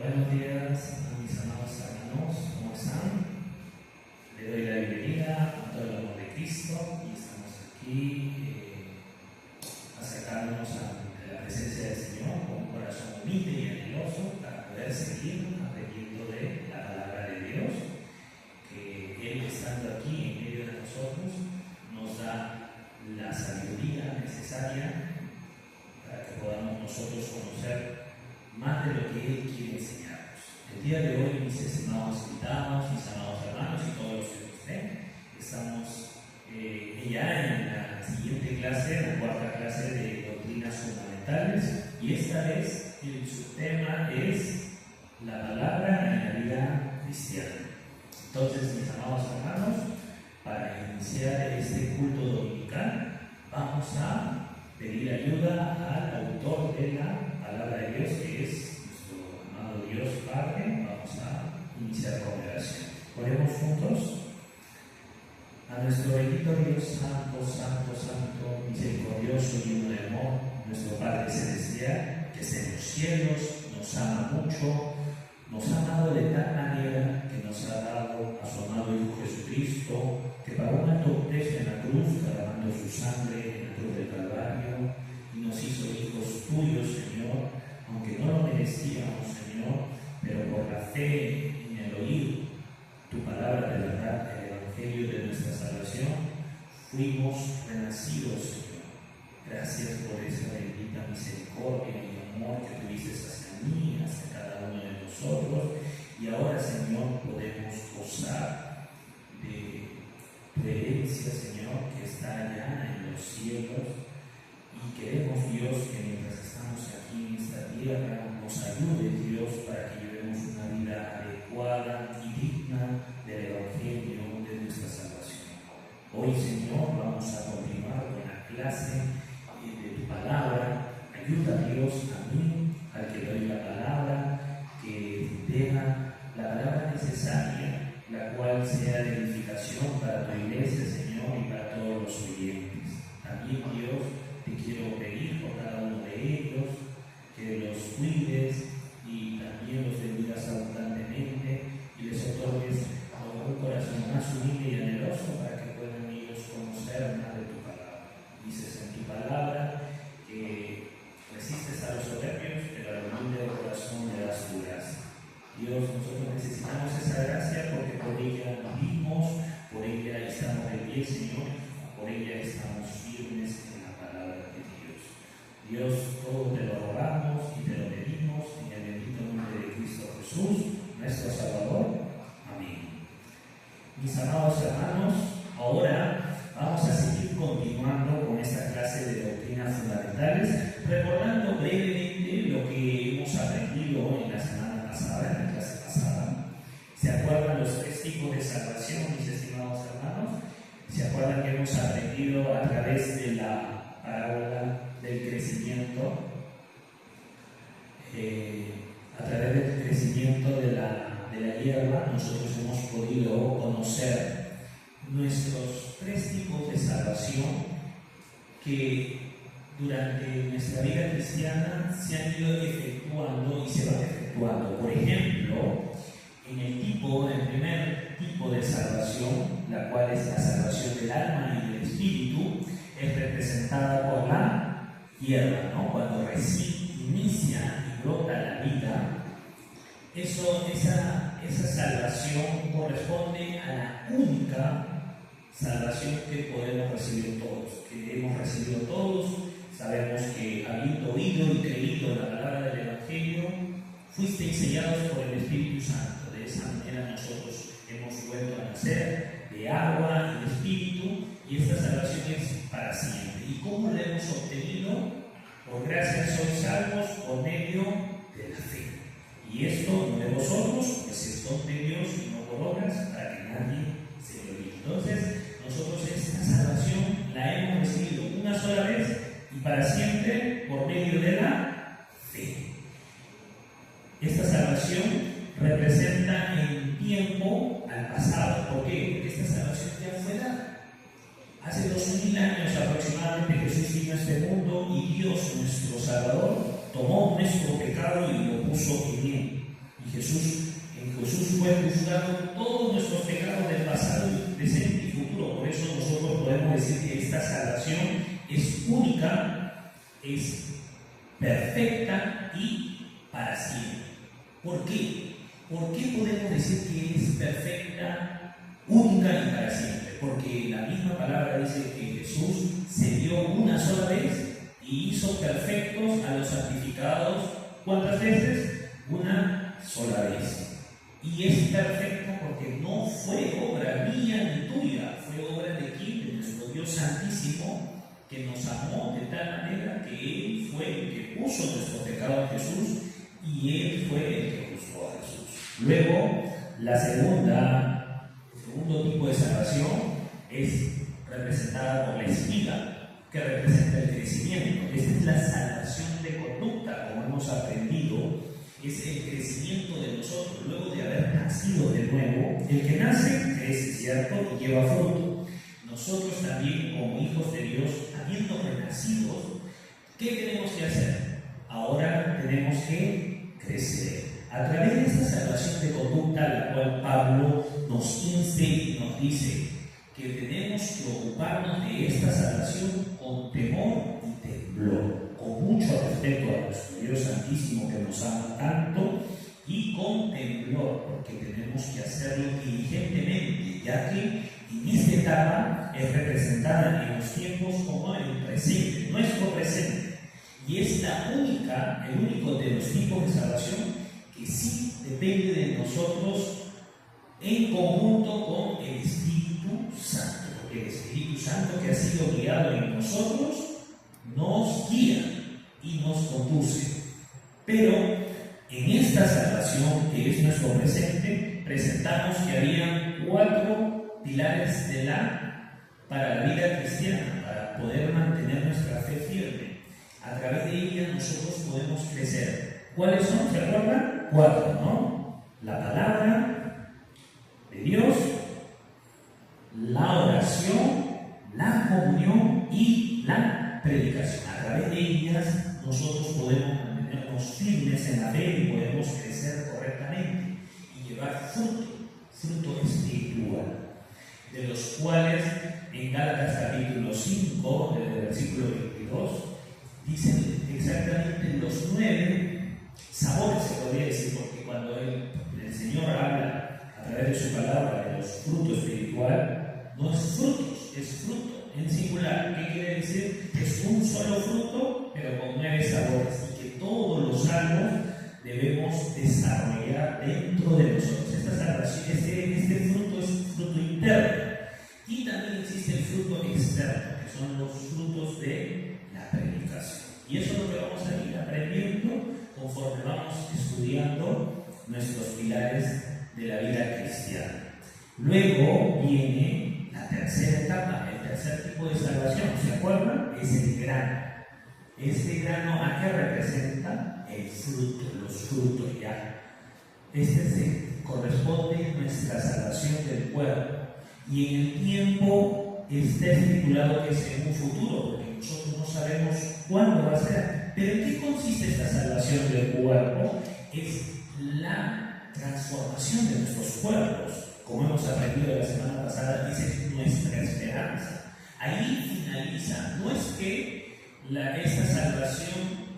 Buenos días a mis amados hermanos, ¿cómo están? Le doy la bienvenida a todo el amor de Cristo y estamos aquí acercándonos a la presencia del Señor con un corazón humilde y anheloso para poder seguir aprendiendo de la palabra de Dios, que Él estando aquí en medio de nosotros nos da la sabiduría necesaria para que podamos nosotros conocer más de lo que Él quiere enseñarnos. El día de hoy, mis estimados invitados, mis amados hermanos y todos los que nos ven, estamos ya en la siguiente clase, la cuarta clase de doctrinas fundamentales, y esta vez el subtema es la palabra en la vida cristiana. Entonces, mis amados hermanos, para iniciar este culto dominical, vamos a pedir ayuda al autor de la palabra de Dios, que es nuestro amado Dios Padre. Vamos a iniciar con oración. Oremos juntos. A nuestro bendito Dios, santo, santo, santo, misericordioso y lleno de amor, nuestro Padre Celestial, que está en los cielos, nos ama mucho, nos ha amado de tal manera que nos ha dado a su amado Hijo Jesucristo, que pagó un alto precio en la cruz, derramando su sangre en la cruz del Calvario, y nos hizo hijos tuyos, Señor, aunque no lo merecíamos, Señor, pero por la fe en el oír tu palabra de verdad, el Evangelio de nuestra salvación, fuimos renacidos, Señor. Gracias por esa bendita misericordia y amor que tuviste hacia mí, hacia cada uno de nosotros, y ahora, Señor, podemos gozar de tu herencia, Señor, que está allá en los cielos. Y queremos, Dios, que mientras estamos aquí en esta tierra, nos ayude, Dios, para que llevemos una vida adecuada y digna del Evangelio de nuestra salvación. Hoy, Señor, vamos a continuar con la clase de tu palabra. Ayuda, Dios, a mí, al que doy la palabra, que tenga la palabra necesaria, la cual sea de edificación para tu iglesia, Señor, y para todos los oyentes. También, Dios, te quiero pedir por cada uno de ellos que los cuides y también los bendigas abundantemente y les otorgues un corazón más humilde y anheloso para que puedan ellos conocer más de tu palabra. Dices en tu palabra que resistes a los soberbios, pero al humilde de corazón le das tu gracia. Dios, nosotros necesitamos esa gracia porque por ella vivimos, por ella estamos de pie, Señor, por ella estamos firmes en la palabra de Dios. Dios, todo te lo rogamos y te lo pedimos en el bendito nombre de Cristo Jesús, nuestro Salvador. Amén. Mis amados hermanos, ahora vamos a seguir continuando con esta clase de doctrinas fundamentales, recordando brevemente lo que hemos aprendido en la semana pasada, en la clase pasada. ¿Se acuerdan los tres tipos de salvación, mis estimados hermanos? ¿Se acuerdan que hemos aprendido a través de la parábola del crecimiento? A través del crecimiento de la hierba, nosotros hemos podido conocer nuestros tres tipos de salvación que durante nuestra vida cristiana se han ido efectuando y se van efectuando. Por ejemplo, en el primer tipo de salvación, la cual es la salvación del alma y del espíritu, es representada por la hierba, ¿no? Cuando recién inicia y brota la vida, esa salvación corresponde a la única salvación que podemos recibir todos, que hemos recibido todos. Sabemos que habiendo oído y creído la palabra del Evangelio, fuisteis sellados por el Espíritu Santo. De esa manera nosotros hemos vuelto a nacer de agua y de espíritu, y esta salvación es para siempre. ¿Y cómo la hemos obtenido? Por gracia sois salvos por medio de la fe. Y esto no de vosotros, pues es don de Dios y no por obras, para que nadie se gloríe. Entonces, nosotros esta salvación la hemos recibido una sola vez y para siempre por medio de la fe. Esta salvación representa el tiempo al pasado. ¿Por qué? Porque esta salvación ya fue dada. Hace 2000 años aproximadamente Jesús vino a este mundo y Dios, nuestro Salvador, tomó nuestro pecado y lo puso en él. Y en Jesús fue juzgado todos nuestros pecados del pasado, presente y futuro. Por eso nosotros podemos decir que esta salvación es única, es perfecta y para siempre. ¿Por qué? ¿Por qué podemos decir que es perfecta, única y para siempre? Porque la misma palabra dice que Jesús se dio una sola vez y hizo perfectos a los santificados. ¿Cuántas veces? Una sola vez. Y es perfecta porque no fue obra mía ni tuya, fue obra de quién, de nuestro Dios Santísimo, que nos amó de tal manera que Él fue el que puso nuestro pecado en Jesús y Él fue el que juzgó a Jesús. Luego, el segundo tipo de salvación es representada por la espiga, que representa el crecimiento. Esta es la salvación de conducta, como hemos aprendido, es el crecimiento de nosotros, luego de haber nacido de nuevo. El que nace crece, ¿cierto? Y lleva fruto. Nosotros también, como hijos de Dios, habiendo renacido, ¿qué tenemos que hacer? Ahora tenemos que crecer. A través de esta salvación de conducta, la cual Pablo nos insta y nos dice que tenemos que ocuparnos de esta salvación con temor y temblor, con mucho respeto a nuestro Dios Santísimo que nos ama tanto, y con temblor, porque tenemos que hacerlo diligentemente, ya que en esta etapa es representada en los tiempos como en el presente, nuestro presente, y es el único de los tipos de salvación que sí depende de nosotros en conjunto con el Espíritu Santo, porque el Espíritu Santo que ha sido guiado en nosotros nos guía y nos conduce. Pero en esta salvación, que es nuestro presente, presentamos que había 4 pilares para la vida cristiana, para poder mantener nuestra fe firme. A través de ella nosotros podemos crecer. ¿Cuáles son? ¿Se acuerdan? 4, ¿no? La palabra de Dios, la oración, la comunión y la predicación. A través de ellas nosotros podemos mantenernos firmes en la fe y podemos crecer correctamente y llevar fruto espiritual, de los cuales en Gálatas capítulo 5, desde el versículo 22, dicen exactamente los 9 sabores, se podría decir, porque cuando el Señor habla a través de su palabra de los frutos espiritual, no es frutos, es fruto en singular. ¿Qué quiere decir? Es un solo fruto, pero con 9 sabores, y que todos los salmos debemos desarrollar dentro de nosotros. Esta salvación, este fruto es fruto interno, y también existe el fruto externo, que son los frutos de la predicación. Y eso es lo que vamos a ir aprendiendo conforme vamos estudiando nuestros pilares de la vida cristiana. Luego viene la tercera etapa, el tercer tipo de salvación. ¿Se acuerdan? Es el grano. Este grano, ¿a qué representa? El fruto, los frutos ya. Corresponde a nuestra salvación del cuerpo. Y en el tiempo está estipulado que es en un futuro, porque nosotros no sabemos cuándo va a ser. ¿Pero en qué consiste esta salvación del cuerpo? Es la transformación de nuestros cuerpos. Como hemos aprendido la semana pasada, dice nuestra esperanza. Ahí finaliza. No es que esta salvación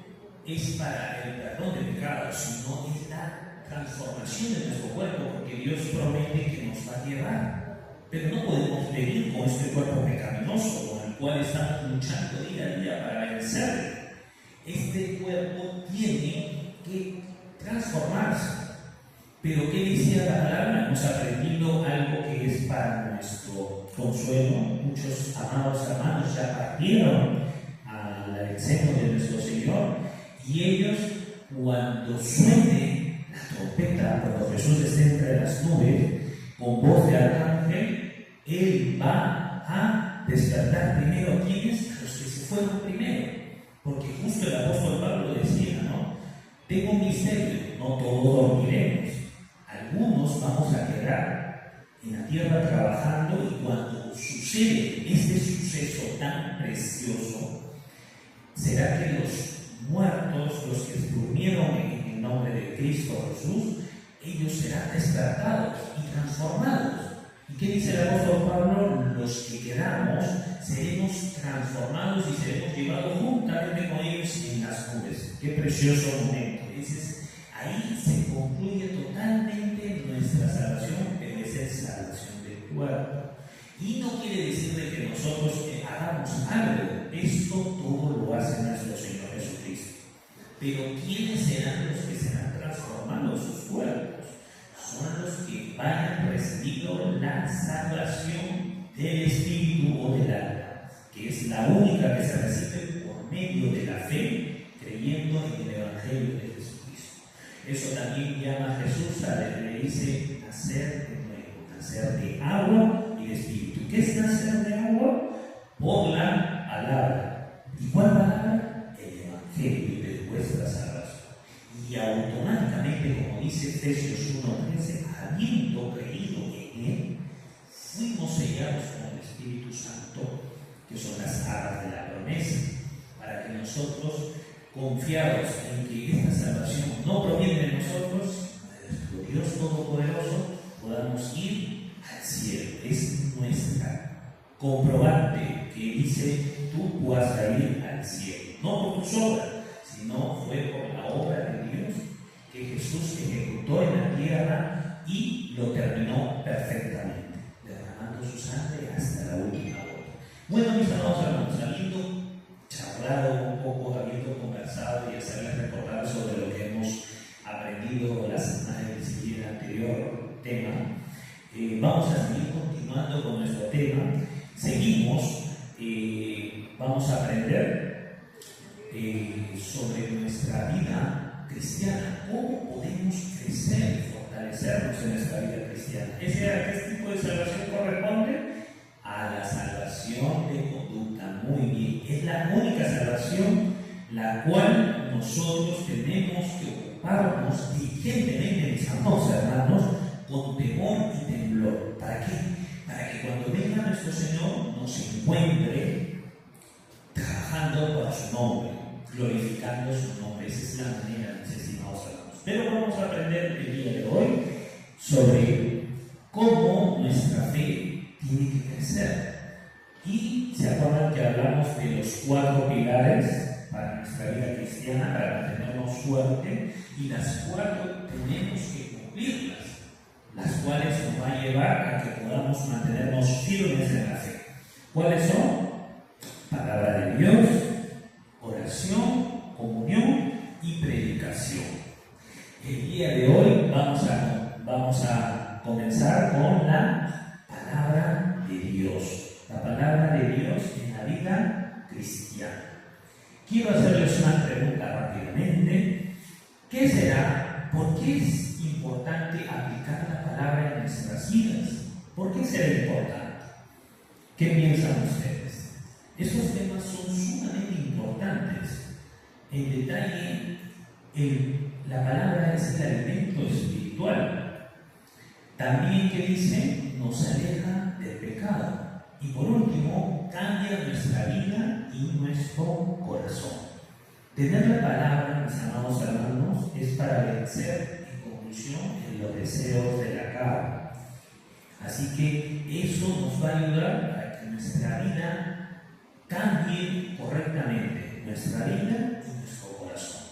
es para el perdón de pecados, sino es la transformación de nuestro cuerpo, porque Dios promete que nos va a llevar. Pero no podemos venir con este cuerpo pecaminoso con el cual estamos luchando día a día para vencer. Este cuerpo tiene que transformarse. Pero ¿qué decía la palabra? Hemos aprendido algo que es para nuestro consuelo. Muchos amados hermanos ya partieron al seno de nuestro Señor, y ellos, cuando suene la trompeta, cuando Jesús esté entre las nubes con voz de arcángel, Él va a despertar primero a quienes, a los que se fueron primero. Porque justo el apóstol Pablo decía, ¿no? Tengo un misterio, no todos dormiremos. Algunos vamos a quedar en la tierra trabajando, y cuando sucede este suceso tan precioso, será que los muertos, los que durmieron en el nombre de Cristo Jesús, ellos serán despertados y transformados. ¿Y qué dice el apóstol Pablo? Los que quedamos seremos transformados y seremos llevados juntamente con ellos en las nubes. Qué precioso momento. Ahí se concluye totalmente nuestra salvación, pero esa es salvación del cuerpo. Y no quiere decir de que nosotros hagamos algo. Esto todo lo hace nuestro Señor Jesucristo. Pero ¿quiénes serán los que serán transformados sus cuerpos? Son los que vayan recibiendo la salvación del Espíritu o del alma, que es la única que se recibe por medio de la fe, creyendo en el Evangelio de Jesucristo. Eso también llama a Jesús, le dice nacer de nuevo, nacer de agua y de Espíritu. ¿Qué es nacer de agua? Por la palabra. ¿Y cuál palabra? El Evangelio de vuestra salvación. Y automáticamente, como dice Efesios 1:13, habiendo creído en Él, fuimos sellados con el Espíritu Santo, que son las arras de la promesa, para que nosotros, confiados en que esta salvación no proviene de nosotros, sino de nuestro Dios Todopoderoso, podamos ir al cielo. Es nuestra comprobante que dice: tú vas a ir al cielo, no por tus obras, sino fue por la obra de Dios que Jesús ejecutó en la tierra y lo terminó perfectamente, derramando su sangre hasta la última gota. Bueno, mis amados hermanos, habiendo charlado un poco, habiendo conversado y hacerles recordar sobre lo que hemos aprendido la semana que seguía el anterior tema, vamos a seguir continuando con nuestro tema. Seguimos, vamos a aprender sobre nuestra vida cristiana, cómo podemos crecer y fortalecernos en nuestra vida cristiana. ¿A qué tipo de salvación corresponde? A la salvación de conducta. Muy bien, es la única salvación la cual nosotros tenemos que ocuparnos diligentemente, mis amados hermanos, con temor y temblor. ¿Para qué? Para que cuando venga nuestro Señor nos encuentre trabajando para su nombre, glorificando su nombre. Esa es la manera, mis estimados hermanos. Pero vamos a aprender el día de hoy sobre cómo nuestra fe tiene que crecer. Y se acuerdan que hablamos de los 4 pilares para nuestra vida cristiana, para mantenernos fuertes, y las 4 tenemos que cumplirlas, las cuales nos va a llevar a que podamos mantenernos firmes en la fe. ¿Cuáles son? Palabra de Dios, oración, comunión y predicación. El día de hoy vamos a comenzar con la palabra de Dios. La palabra de Dios en la vida cristiana. Quiero hacerles una pregunta rápidamente. ¿Qué será? ¿Por qué es importante aplicar la palabra en nuestras vidas? ¿Por qué será importante? ¿Qué piensan ustedes? Estos temas son sumamente importantes. En detalle, la palabra es el alimento espiritual. También, ¿qué dice? Nos aleja del pecado. Y por último, cambia nuestra vida y nuestro corazón. Tener la palabra, mis amados hermanos, es para vencer en conclusión en los deseos de la carne. Así que eso nos va a ayudar a que nuestra vida cambie correctamente, nuestra vida y nuestro corazón.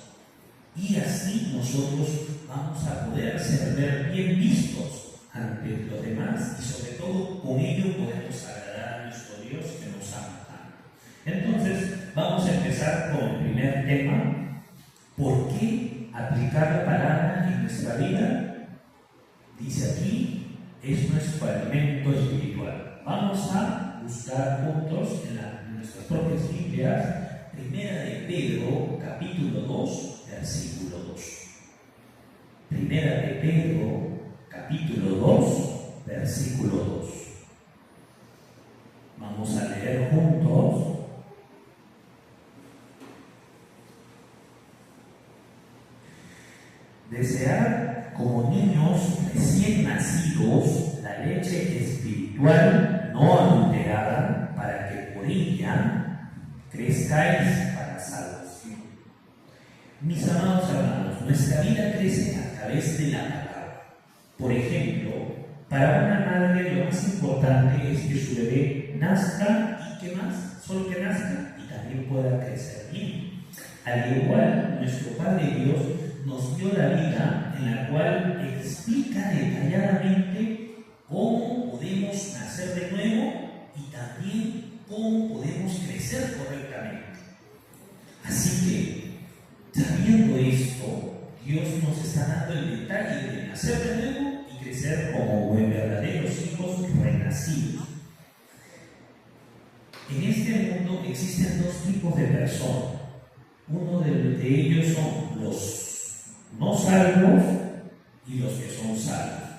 Y así nosotros vamos a poder ser bien vistos ante los demás y sobre todo con ello podemos agradar a nuestro Dios que nos ama tanto. Entonces vamos a empezar con el primer tema. ¿Por qué aplicar la palabra en nuestra vida? Dice aquí, es nuestro alimento espiritual. Vamos a buscar juntos en nuestras propias Biblias, Primera de Pedro, capítulo 2, versículo 2. Primera de Pedro, capítulo 2, versículo 2. Vamos a leer juntos. Desear como niños recién nacidos la leche espiritual no adulterada, para que por ella crezcáis para salvación. Mis amados hermanos, nuestra vida crece a través de la palabra. Por ejemplo, para una madre lo más importante es que su bebé nazca y ¿qué más? Solo que nazca y también pueda crecer bien. Al igual, nuestro Padre Dios nos dio la vida en la cual explica detalladamente cómo podemos nacer de nuevo y también cómo podemos crecer correctamente. Así que, sabiendo esto, Dios nos está dando el detalle de nacer de nuevo y crecer como verdaderos hijos renacidos. En este mundo existen dos tipos de personas. Uno de ellos son los no salvos y los que son salvos.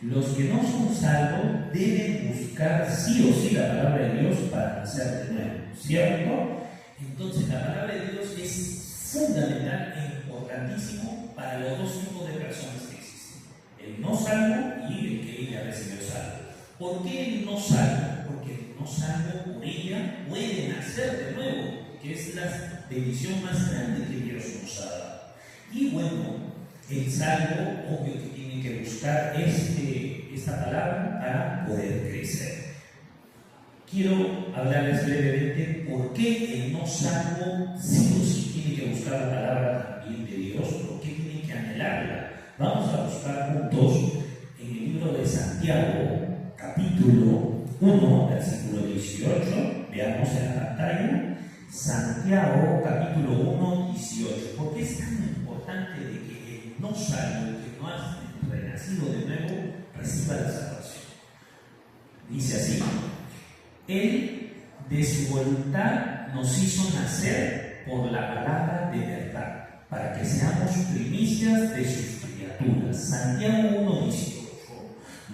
Los que no son salvos deben buscar sí o sí la palabra de Dios para nacer de nuevo, ¿cierto? Entonces la palabra de Dios es fundamental e importantísimo para los dos tipos de personas que existen: el no salvo y el que ya recibió salvo. ¿Por qué el no salvo? Porque el no salvo por ella puede nacer de nuevo, que es la bendición más grande que Dios nos ha dado. Y bueno, el salvo, obvio que tiene que buscar esta palabra para poder crecer. Quiero hablarles brevemente por qué el no salvo sí o sí tiene que buscar la palabra también de Dios, por qué tiene que anhelarla. Vamos a buscar juntos en el libro de Santiago, capítulo 1, versículo 18. Veamos en la pantalla. Santiago, capítulo 1, 18. ¿Por qué es tan importante de que el no salvo, que no ha renacido de nuevo, reciba la salvación? Dice así: Él de su voluntad nos hizo nacer por la palabra de verdad, para que seamos primicias de sus criaturas. Santiago 1, 18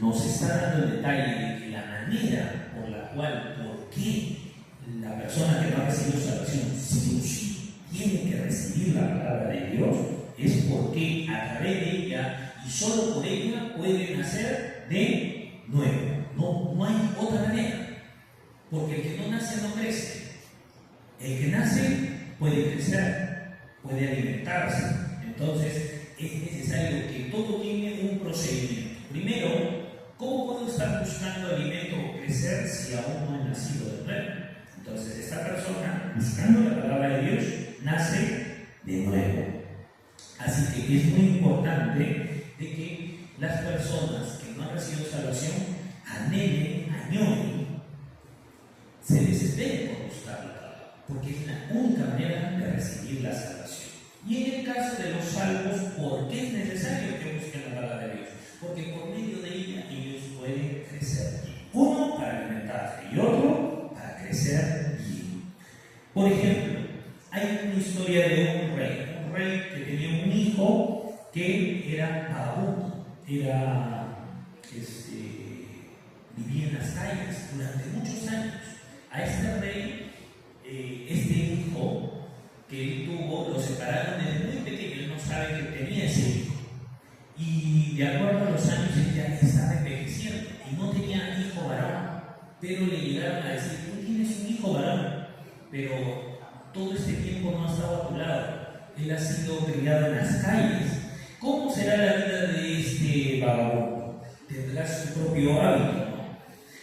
nos está dando el detalle de que la manera por la cual, por qué la persona que no ha recibido salvación sí o sí tiene que recibir la palabra de Dios, es porque a través de ella y solo por ella puede nacer de nuevo. No hay otra manera. Porque el que no nace no crece. El que nace puede crecer, puede alimentarse. Entonces es necesario que todo tiene un procedimiento. Primero, ¿cómo puedo estar buscando alimento o crecer si aún no he nacido de nuevo? Entonces esta persona, buscando la palabra de Dios, nace de nuevo. Así que es muy importante de que las personas que no han recibido salvación anhelen, añoren, se desesperen por buscar la palabra, porque es la única manera de recibir la salvación. Y en el caso de los salvos, ¿por qué es necesario que busquen la palabra de Dios? Porque por medio de ella ellos pueden crecer bien. Uno para alimentarse y otro para crecer bien. Por ejemplo, hay una historia de un rey que tenía un hijo que era vagabundo, vivía en las calles durante muchos años. A este rey, este hijo que él tuvo, lo separaron desde muy pequeño. Él no sabe que tenía ese hijo. Y de acuerdo a los años, él ya estaba envejeciendo y no tenía hijo varón. Pero le llegaron a decir: tú tienes un hijo varón, pero todo este tiempo no ha estado a tu lado. Él ha sido criado en las calles. ¿Cómo será la vida de este vagabundo? Tendrá su propio hábito, ¿no?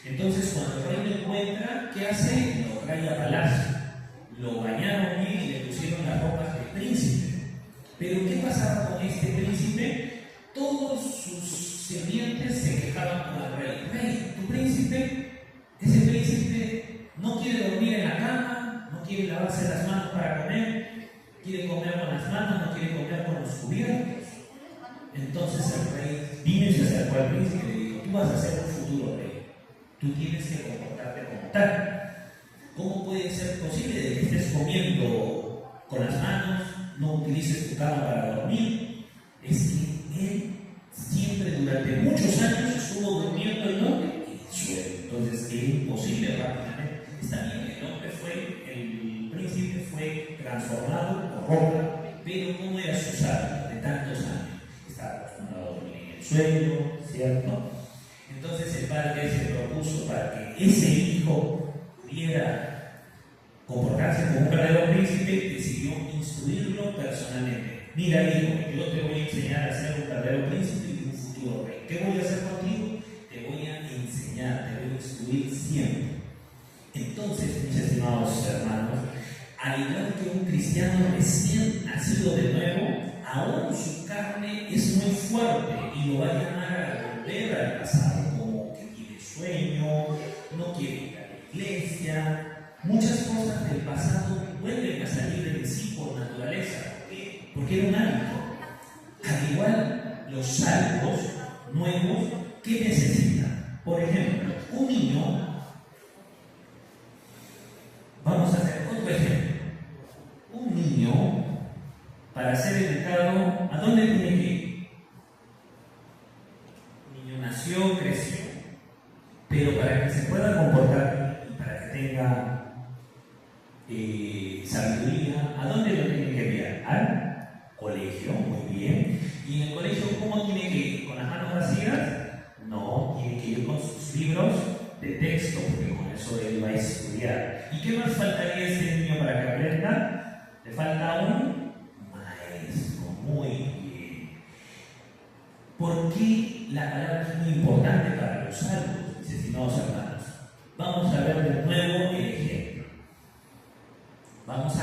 Entonces, cuando el rey lo encuentra, ¿qué hace? Lo trae a palacio. Lo bañaron bien y le pusieron las ropas de príncipe. Pero ¿qué pasaba con este príncipe? Todos sus sirvientes se quejaban con el rey. Rey, tu príncipe, ese príncipe no quiere dormir en la cama, no quiere lavarse las manos para comer, quiere comer con las manos, no quiere comer con los cubiertos. Entonces el rey vino y se acercó al príncipe y le dijo: tú vas a ser un futuro rey. Tú tienes que comportarte como tal. ¿Cómo puede ser posible de que estés comiendo con las manos, no utilices tu cama para dormir? Es que él siempre durante muchos años estuvo durmiendo en el suelo. Entonces es imposible rápidamente. Está bien, el príncipe fue transformado por ropa, pero ¿cómo era su hábitos de tantos años? Estaba acostumbrado a dormir en el suelo, ¿cierto? Entonces el padre se propuso para que ese hijo pudiera comportarse como un verdadero príncipe, decidió instruirlo personalmente. Mira, hijo, yo te voy a enseñar a ser un verdadero príncipe y un futuro rey. ¿qué voy a hacer contigo? Te voy a enseñar, te voy a instruir siempre. Entonces, mis estimados hermanos, al igual que un cristiano recién nacido de nuevo, aún su carne es muy fuerte y lo va a llamar a volver al pasado, como que tiene sueño, no quiere ir a la iglesia. Muchas cosas del pasado vuelven a salir de sí por naturaleza. ¿Por qué? Porque era un hábito. Al igual, los salvos nuevos, ¿qué necesitan? Por ejemplo, un niño, vamos a hacer otro ejemplo. Un niño, para ser educado, ¿a dónde tiene que ir? Un niño nació, creció, pero para que se pueda comportar y para que tenga sabiduría, ¿a dónde lo tiene que enviar? Al colegio, muy bien. ¿Y en el colegio cómo tiene que ir? ¿Con las manos vacías? No, tiene que ir con sus libros de texto, porque con eso él va a estudiar. ¿Y qué más faltaría a este niño para que aprenda? Le falta un maestro, muy bien. ¿Por qué la palabra es muy importante para los salvos, mis estimados hermanos? Vamos a ver de nuevo el ejemplo. Vamos a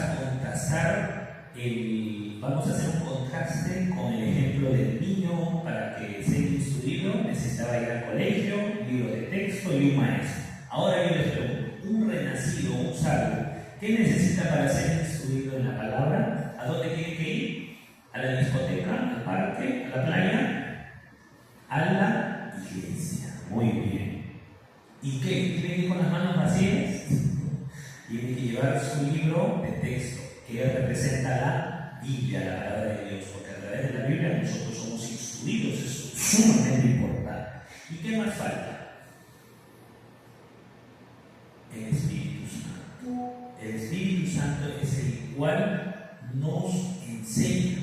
hacer un contraste con el ejemplo del niño. Para que sea instruido necesitaba ir al colegio, un libro de texto y un maestro. Ahora yo les pregunto, un renacido, un salvo, ¿qué necesita para ser instruido en la palabra? ¿A dónde tiene que ir? ¿A la discoteca, al parque, a la playa? A la iglesia. Muy bien. ¿Y qué? ¿Tiene que ir con las manos vacías? Tiene que llevar su libro de texto, que representa la Biblia, la palabra de Dios, porque a través de la Biblia nosotros somos instruidos, eso es sumamente importante. ¿Y qué más falta? El Espíritu Santo. El Espíritu Santo es el cual nos enseña.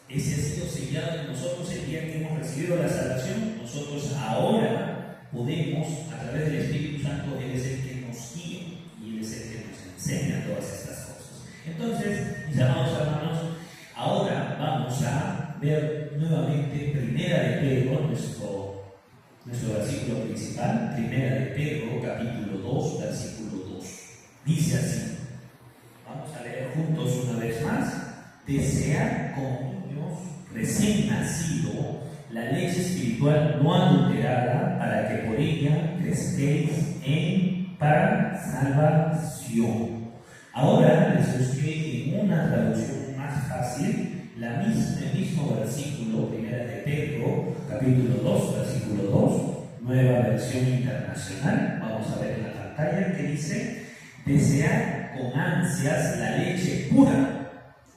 Ese ha sido sellado en nosotros el día que hemos recibido la salvación. Nosotros ahora podemos, a través del Espíritu Santo, Él es el que nos guía y Él es el que nos enseña todas estas cosas. Entonces, mis amados hermanos, ahora vamos a ver nuevamente Primera de Pedro, nuestro versículo principal, Primera de Pedro, capítulo 2, versículo 2. Dice así, vamos a leer juntos una vez más: desead como niños recién nacidos la leche espiritual no adulterada, para que por ella crezcáis para salvación. Ahora les busqué en una traducción más fácil el mismo versículo, Primera de Pedro, capítulo 2, versículo 2, nueva versión internacional. Vamos a ver en la pantalla que dice: desead con ansias la leche pura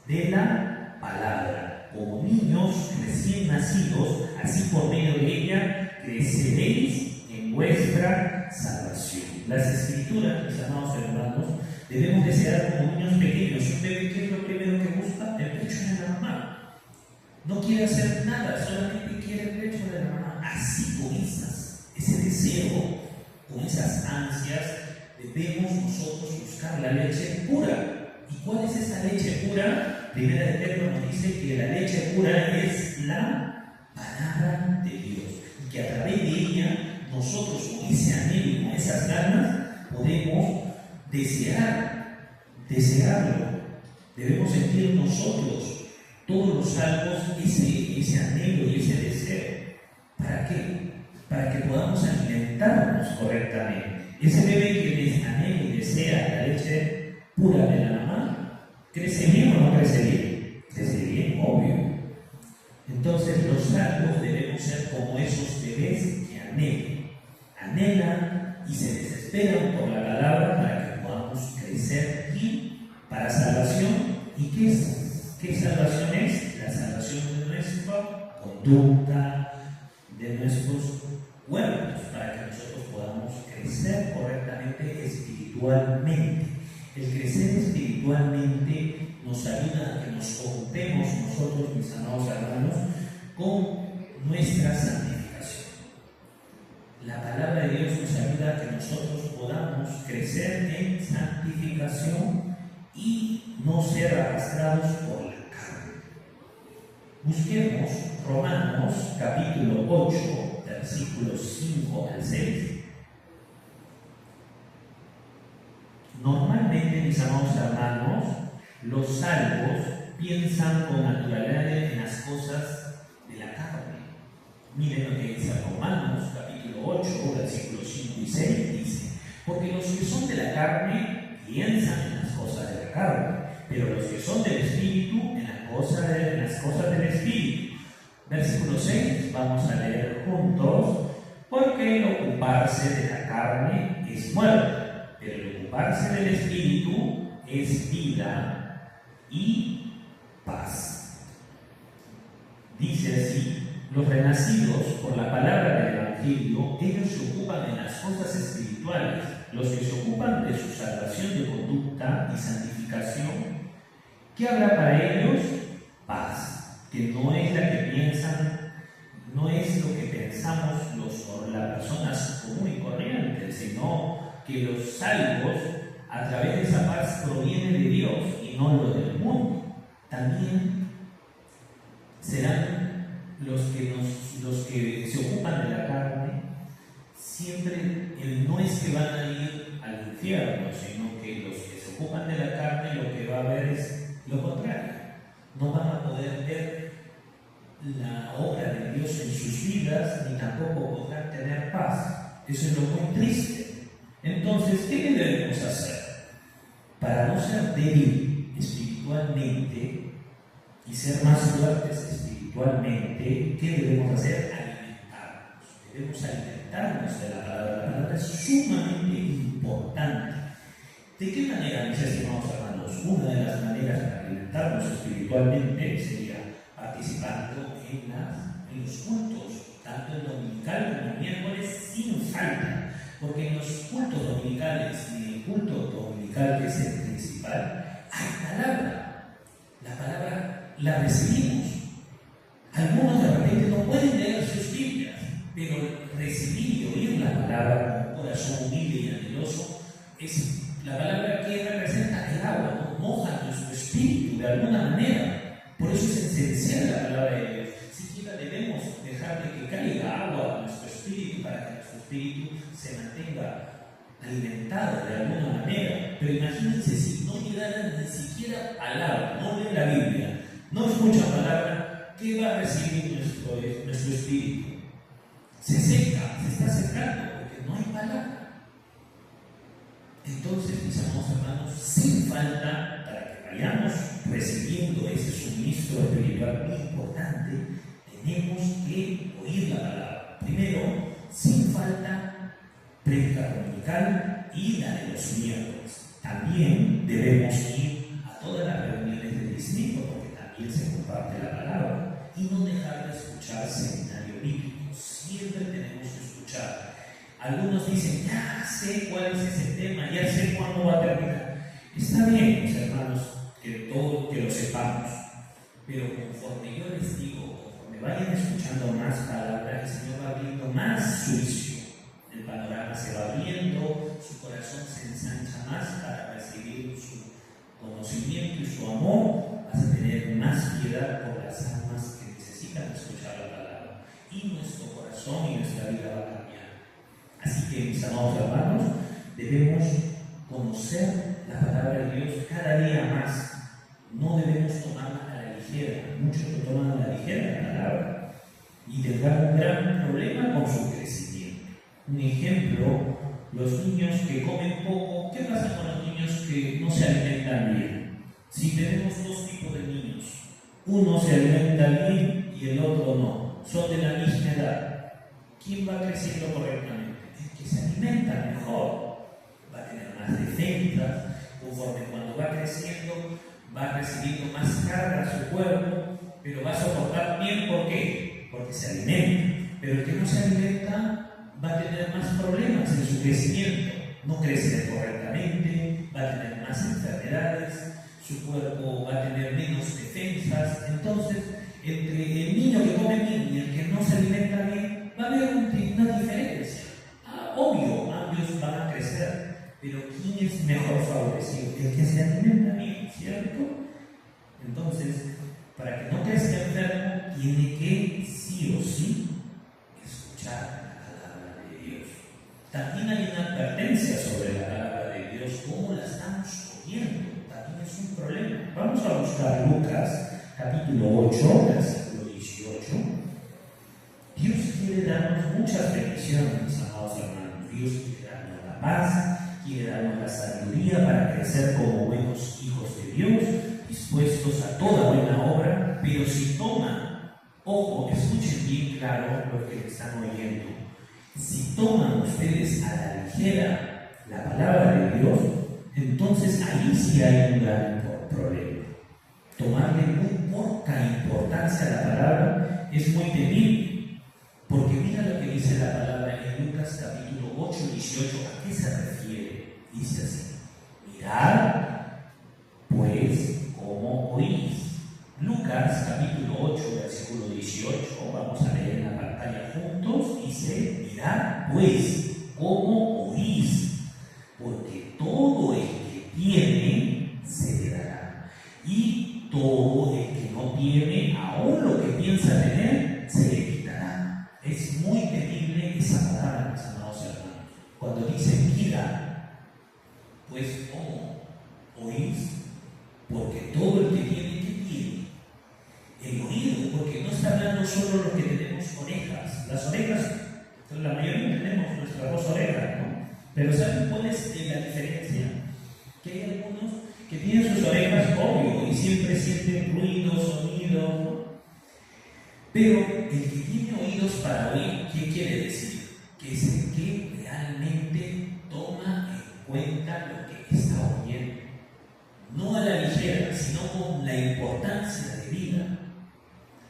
de la palabra, como niños recién nacidos, así por medio de ella creceréis en vuestra salvación. Las Escrituras, mis amados hermanos, debemos desear como niños pequeños. Un bebé, ¿qué es lo primero que busca? El pecho de la mamá. No quiere hacer nada, solamente quiere el pecho de la mamá. Así, con ese deseo, con esas ansias, debemos nosotros buscar la leche pura. ¿Y cuál es esa leche pura? Primera de Pedro nos dice que la leche pura es la palabra de Dios, y que a través de ella nosotros, con ese anhelo y con esas ganas, podemos desearlo. Debemos sentir nosotros, todos los salvos, ese anhelo y ese deseo. ¿Para qué? Para que podamos alimentarnos correctamente. Ese bebé que anhela y desea la leche pura de la mamá, ¿crece bien o no crece bien? Crece bien, obvio. Entonces los salvos debemos ser como esos bebés que anhelan y se desesperan por la palabra para que podamos crecer y para salvación. ¿Y qué salvación es? La salvación de nuestra conducta, de nuestros cuerpos, para que nosotros podamos crecer correctamente espiritualmente. El crecer espiritualmente nos ayuda a que nos ocupemos nosotros, mis amados hermanos, con nuestra santificación. La palabra de Dios nos ayuda a que nosotros podamos crecer en santificación y no ser arrastrados por la carne. Busquemos Romanos capítulo 8, versículos 5 al 6, normalmente, mis amados hermanos, los salvos piensan con naturalidad en las cosas de la carne. Miren lo que dice Romanos, capítulo 8, versículos 5 y 6, dice: porque los que son de la carne piensan en las cosas de la carne, pero los que son del Espíritu en las cosas del Espíritu. Versículo 6, vamos a leer juntos: porque el ocuparse de la carne es muerte, pero el ocuparse del Espíritu es vida y paz. Dice así: los renacidos por la palabra del Evangelio, ellos se ocupan en las cosas espirituales. Los que se ocupan de su salvación de conducta y santificación, ¿qué habrá para ellos? Paz, que no es la que piensan, no es lo que pensamos las personas comunes y corrientes, sino que los salvos, a través de esa paz, proviene de Dios y no lo del mundo. También serán los que se ocupan de la carne, siempre no es que van a ir al infierno, sino que los que se ocupan de la carne, lo que va a haber es lo contrario. No van a poder ver la obra de Dios en sus vidas, ni tampoco podrán tener paz. Eso es lo muy triste. Entonces, ¿qué debemos hacer? Para no ser débil espiritualmente y ser más fuertes espiritualmente, ¿qué debemos hacer? Alimentarnos. Debemos alimentarnos de la palabra. La palabra es sumamente importante. ¿De qué manera, mis estimados hermanos? Una de las maneras para alimentarnos espiritualmente sería participando en los cultos, tanto el dominical como el miércoles, sin falta. Porque en los cultos dominicales y el culto dominical, que es el principal, hay palabra. La palabra la recibimos. Algunos de repente no pueden leer sus Biblias, pero recibir y oír la palabra con un corazón humilde y anheloso es la palabra que representa el agua, ¿no? Moja nuestro espíritu de alguna manera. Por eso es esencial la palabra de Dios. Siquiera debemos dejar de que caiga agua a nuestro espíritu para que nuestro espíritu se mantenga alimentado de alguna manera. Pero imagínense si no llegaran ni siquiera palabra, no leen la Biblia, no escuchan palabra, ¿qué va a recibir nuestro espíritu? Se seca, se está secando porque no hay palabra. Entonces, mis amados hermanos, sin falta, para que vayamos recibiendo ese suministro espiritual muy importante, tenemos que oír la palabra. Primero, sin falta, prédica dominical y la de los miércoles. También debemos ir a todas las reuniones del distrito, porque también se comparte la palabra, y no dejar de escuchar seminario bíblico. Siempre tenemos que escuchar. Algunos dicen: ya sé cuál es ese tema, ya sé cuándo va a terminar. Está bien, mis hermanos, que lo sepamos, pero conforme yo les digo, conforme vayan escuchando más palabras, el Señor va abriendo más su visión. El panorama se va abriendo, su corazón se ensancha más para recibir su conocimiento y su amor. Vas a tener más piedad por las almas que necesitan escuchar la palabra. Y nuestro corazón y nuestra vida va a cambiar. Así que, mis amados hermanos, debemos conocer la palabra de Dios cada día más. No debemos tomarla a la ligera. Muchos lo toman a la ligera la palabra y tendrán un gran problema con su crecimiento. Un ejemplo, los niños que comen poco. ¿Qué pasa con los niños que no se alimentan bien? Si tenemos dos tipos de niños, uno se alimenta bien y el otro no, son de la misma edad, ¿quién va creciendo correctamente? El que se alimenta mejor va a tener más defensas. Conforme cuando va creciendo va recibiendo más carga a su cuerpo, pero va a soportar bien. ¿Por qué? Porque se alimenta. Pero el que no se alimenta va a tener más problemas en su crecimiento, no crece correctamente, va a tener más enfermedades, su cuerpo va a tener menos defensas. Entonces, entre el niño que come bien y el que no se alimenta bien, va a haber una diferencia. Obvio, ambos van a crecer, pero ¿quién es mejor favorecido? El que se alimenta bien, ¿cierto? Entonces, para que no crezca enfermo, tiene que sí o sí escuchar buscar Lucas, capítulo 8, versículo 18. Dios quiere darnos muchas bendiciones, amados hermanos. Dios quiere darnos la paz, quiere darnos la sabiduría para crecer como buenos hijos de Dios, dispuestos a toda buena obra, pero si toman, ojo, escuchen bien claro lo que están oyendo, si toman ustedes a la ligera la palabra de Dios, entonces ahí sí hay un gran problema. Tomarle muy poca importancia a la palabra es muy temible, porque mira lo que dice la palabra en Lucas capítulo 8, 18, ¿a qué se refiere? Dice así: mirad pues cómo oís. Lucas capítulo 8, versículo 18, vamos a leer en la pantalla juntos, dice: mirad pues cómo oís, porque todo el que tiene se le dará, y todo el que no tiene, aún lo que piensa tener, se le quitará. Es muy temible esa palabra, mis amados hermanos. Cuando dice mira, pues ¿cómo oís? Porque todo el que tiene, ¿qué tiene? El oído, porque no está hablando solo de los que tenemos orejas. Las orejas, la mayoría tenemos nuestras dos orejas, ¿no? Pero ¿saben cuál es la diferencia? Que hay algunos que tienen sus orejas, obvio, y siempre sienten ruidos, sonidos, ¿no? Pero el que tiene oídos para oír, ¿qué quiere decir? Que es el que realmente toma en cuenta lo que está oyendo. No a la ligera, sino con la importancia de vida.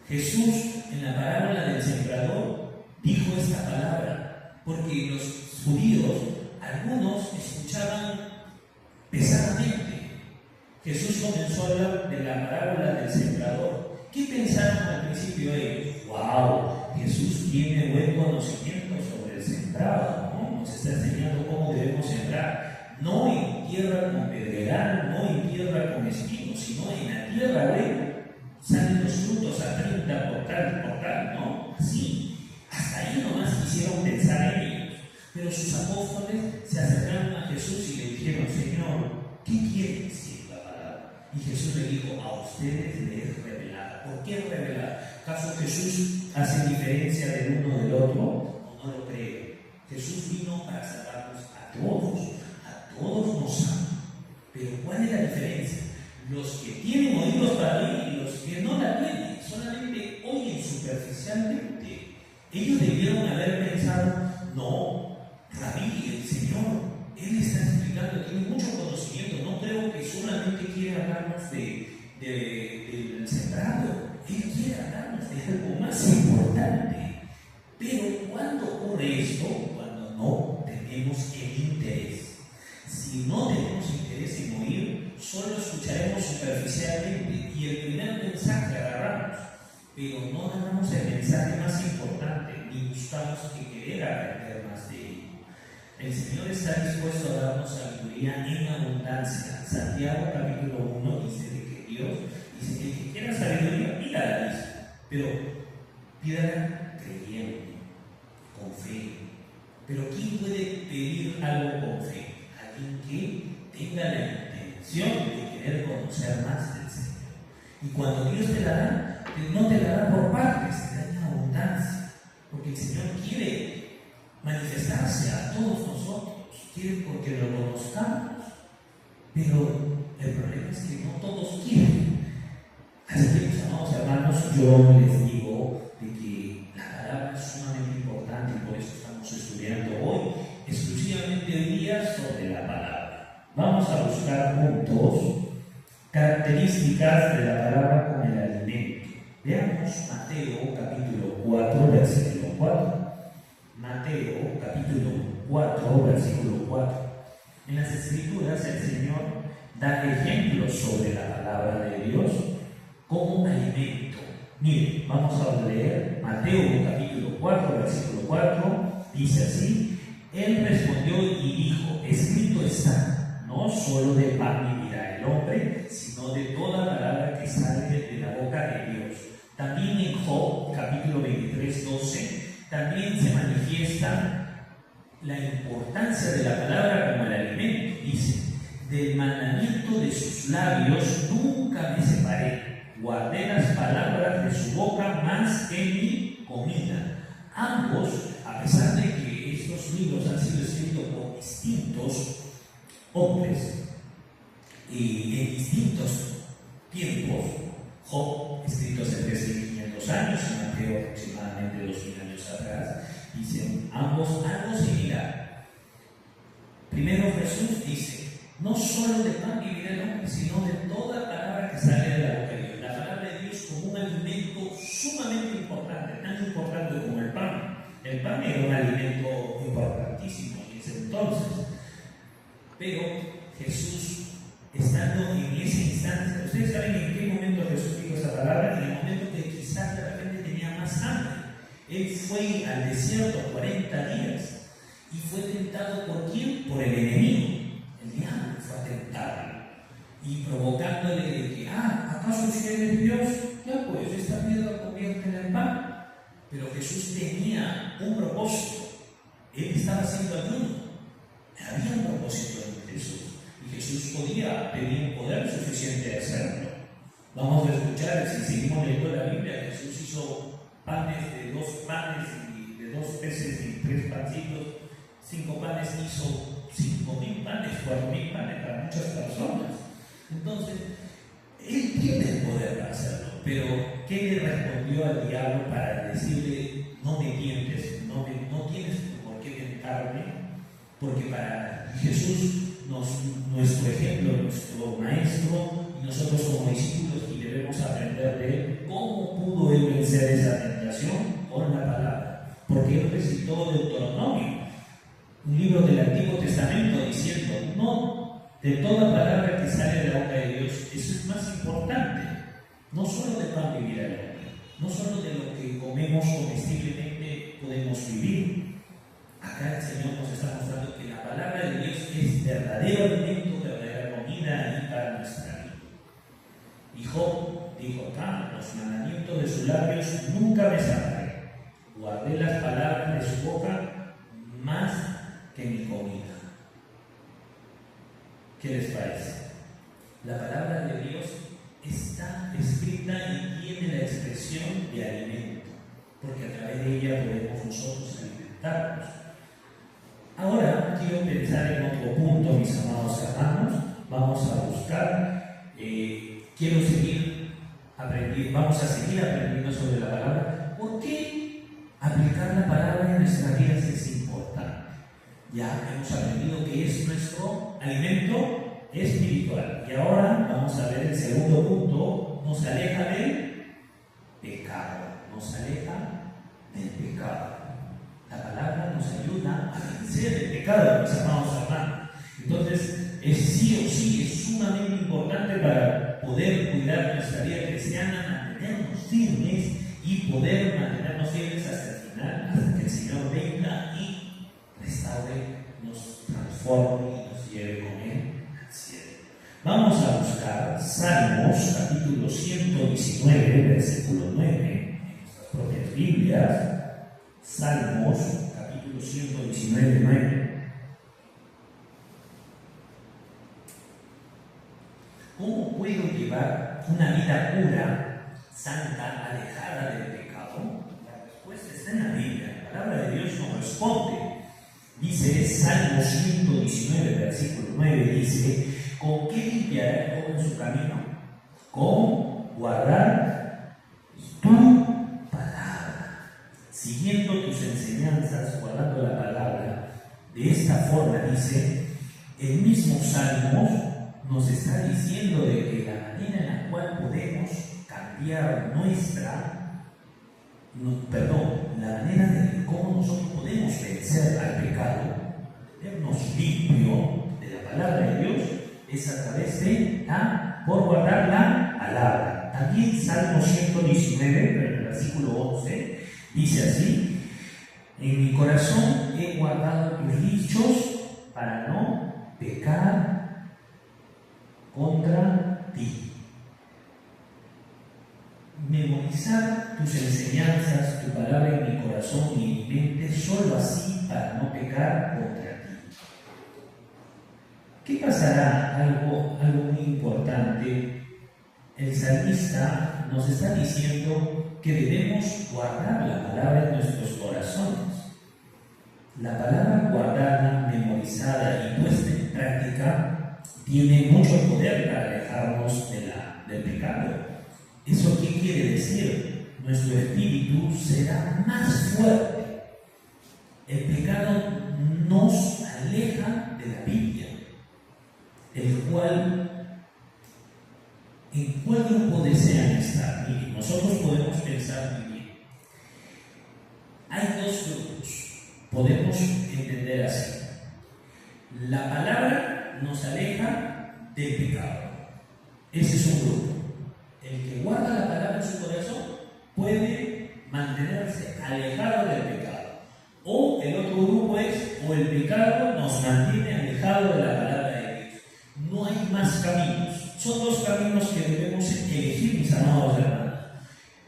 Jesús, en la parábola del sembrador, dijo esta palabra, porque los judíos, algunos escuchaban pesadamente. Jesús comenzó a hablar de la parábola del sembrador. ¿Qué pensaron al principio ellos? ¡Wow! Jesús tiene buen conocimiento sobre el sembrado, ¿no? Nos está enseñando cómo debemos sembrar. No en tierra con pedregal, no en tierra con espinos, sino en la tierra buena. Salen los frutos a 30 por tal, ¿no? Así. Hasta ahí nomás quisieron pensar en ellos. Pero sus apóstoles se acercaron a Jesús y le dijeron: Señor, ¿qué quiere decir la palabra? Y Jesús le dijo: a ustedes les es revelada. ¿Por qué revelada? ¿Acaso Jesús hace diferencia del uno del otro? ¿O no lo cree? Jesús vino para salvarnos a todos nos ama. Pero ¿cuál es la diferencia? Los que tienen oídos para oír y los que no la tienen, solamente oyen superficialmente. Ellos debieron haber pensado: no, Rabí, el Señor, Él está explicando, tiene mucho conocimiento, no creo que solamente quiera hablarnos del sembrado, Él quiere hablarnos de algo más importante. Pero ¿cuándo ocurre esto? Cuando no tenemos el interés. Si no tenemos interés en oír, solo escucharemos superficialmente y el primer mensaje agarramos, pero no agarramos el mensaje más importante ni buscamos querer aprender más de ello. El Señor está dispuesto a darnos sabiduría en abundancia. Santiago capítulo 1 dice de que Dios dice que el que quiera sabiduría, pídala, dice, pero pídala creyendo, con fe. Pero ¿quién puede pedir algo con fe? Alguien que tenga la intención de querer conocer más del Señor. Y cuando Dios te la da, no te la da por partes, te da en abundancia. Porque el Señor quiere manifestarse a todos nosotros, quiere porque lo conozcamos. Pero el problema es que no todos quieren. Así que, mis amados hermanos, yo les digo de que la palabra es sumamente importante y por eso estamos estudiando hoy, exclusivamente hoy día, sobre la palabra. Vamos a buscar juntos características de la palabra con el alimento. Veamos Mateo capítulo 4, versículo 4. Mateo capítulo 4, versículo 4. En las Escrituras el Señor da ejemplos sobre la palabra de Dios como alimento. Miren, vamos a leer Mateo capítulo 4, versículo 4. Dice así: Él respondió y dijo: escrito está, no solo de pan vivirá el hombre, sino de toda palabra que sale de la boca de Dios. También en Job capítulo 23, 12, también se manifiesta la importancia de la palabra como el alimento. Dice: del mandamiento de sus labios nunca me separé. guardé las palabras de su boca más que mi comida. Ambos, a pesar de que estos libros han sido escritos por distintos hombres y en distintos tiempos, Job, escrito hace 13.500 años, y Mateo aproximadamente 2.000 años atrás, dicen ambos algo similar. Primero Jesús dice, no solo de pan vivirá el hombre, sino de toda palabra que sale de la boca de Dios. La palabra de Dios como un alimento sumamente importante, tan importante como el pan. El pan era un alimento importantísimo en ese entonces. Pero Jesús, estando en ese instante, ustedes saben en qué momento Jesús dijo esa palabra, en el momento que quizás de repente tenía más hambre. Él fue al desierto 40 días y fue tentado ¿por quién? Por el enemigo. El diablo fue a tentarlo y provocándole de que, ¿acaso si eres Dios? Ya pues, esta piedra conviértela en pan. Pero Jesús tenía un propósito. Él estaba haciendo ayuno. Había un propósito en Jesús. Y Jesús podía tener poder suficiente de hacerlo. Vamos a escuchar, si seguimos leyendo la Biblia, Jesús hizo panes de 2 panes y de 2 peces y 3 pancitos, 5 panes, hizo 5.000 panes, 4.000 panes para muchas personas. Entonces, Él tiene el poder para hacerlo, pero ¿qué le respondió al diablo para decirle, no me tientes, no tienes por qué tentarme? Porque para Jesús, nuestro ejemplo, nuestro maestro, y nosotros como discípulos, y debemos aprender de Él, ¿cómo pudo Él vencer esa tentación? Con la palabra. Porque Él recitó Deuteronomio, un libro del Antiguo Testamento, diciendo, no, de toda palabra que sale de la boca de Dios, eso es más importante. No solo de pan vivirá el hombre, no solo de lo que comemos comestiblemente podemos vivir. Acá el Señor nos está mostrando que la palabra de Dios es verdadero alimento, verdadera comida y para nuestra vida. Y Job dijo acá, los mandamientos de sus labios nunca me sacaré. Guardé las palabras de su boca más que mi comida. ¿Qué les parece? La palabra de Dios está escrita y tiene la expresión de alimento, porque a través de ella podemos nosotros alimentarnos. Ahora quiero pensar en otro punto, mis amados hermanos. Vamos a buscar, vamos a seguir aprendiendo sobre la palabra. ¿Por qué aplicar la palabra en nuestras vidas es importante? Ya hemos aprendido que es nuestro alimento espiritual. Y ahora vamos a ver el segundo punto. Nos aleja del pecado. Nos aleja del pecado. La palabra nos ayuda a vencer el pecado, mis amados hermanos. Entonces, es sí o sí, es sumamente importante para poder cuidar nuestra vida cristiana, mantenernos firmes y poder mantenernos firmes hasta el final, hasta que el Señor venga y restaure, nos transforme y nos lleve con Él al cielo. Vamos a buscar Salmos, capítulo 119, versículo 9, en nuestras propias Biblias. Salmos, capítulo 119, 9. ¿Cómo puedo llevar una vida pura, santa, alejada del pecado? La respuesta está en la Biblia. La palabra de Dios nos responde. Dice Salmo 119, versículo 9, dice, ¿con qué limpiará el joven su camino? Con guardar tu palabra. Siguiendo tus enseñanzas, guardando la palabra. De esta forma, dice, el mismo Salmo nos está diciendo de que la manera en la cual podemos cambiar la manera de cómo nosotros podemos vencer al pecado, vernos limpio de la palabra de Dios, es a través de por guardar la palabra. También Salmo 119, en el versículo 11, dice así, en mi corazón he guardado tus dichos para no pecar contra ti. Memorizar tus enseñanzas, tu palabra en mi corazón y en mi mente, solo así para no pecar contra ti. ¿Qué pasará? Algo muy importante el salmista nos está diciendo que debemos guardar la palabra en nuestros corazones. La palabra guardada, memorizada y puesta en práctica tiene mucho poder para alejarnos del pecado. ¿Eso qué quiere decir? Nuestro espíritu será más fuerte. El pecado nos aleja de la Biblia, ¿en cuál grupo desean estar? Miren, nosotros podemos pensar muy bien. Hay dos grupos. Podemos entender así. La palabra nos aleja del pecado. Ese es un grupo. El que guarda la palabra en su corazón puede mantenerse alejado del pecado. O el otro grupo es, o el pecado nos mantiene alejado de la palabra de Dios. No hay más caminos. Son dos caminos que debemos elegir, mis amados hermanos.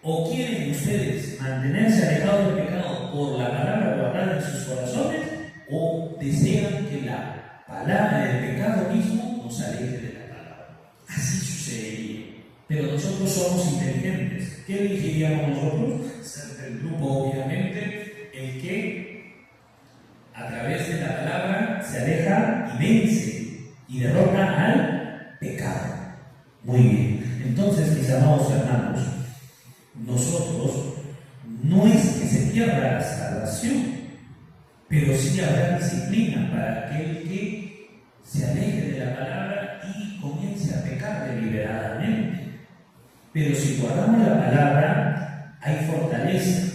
O quieren ustedes mantenerse alejados del pecado por la palabra guardada en sus corazones, o desean que la palabra del pecado mismo nos aleje de la palabra. Así sucedería. Pero nosotros somos inteligentes. ¿Qué elegiríamos nosotros? Ser del grupo, obviamente, el que a través de la palabra se aleja y vence y derrota al pecado. Muy bien. Entonces, mis amados hermanos, nosotros no es que se pierda la salvación, pero sí habrá disciplina para aquel que se aleje de la palabra y comience a pecar deliberadamente. Pero si guardamos la palabra, hay fortaleza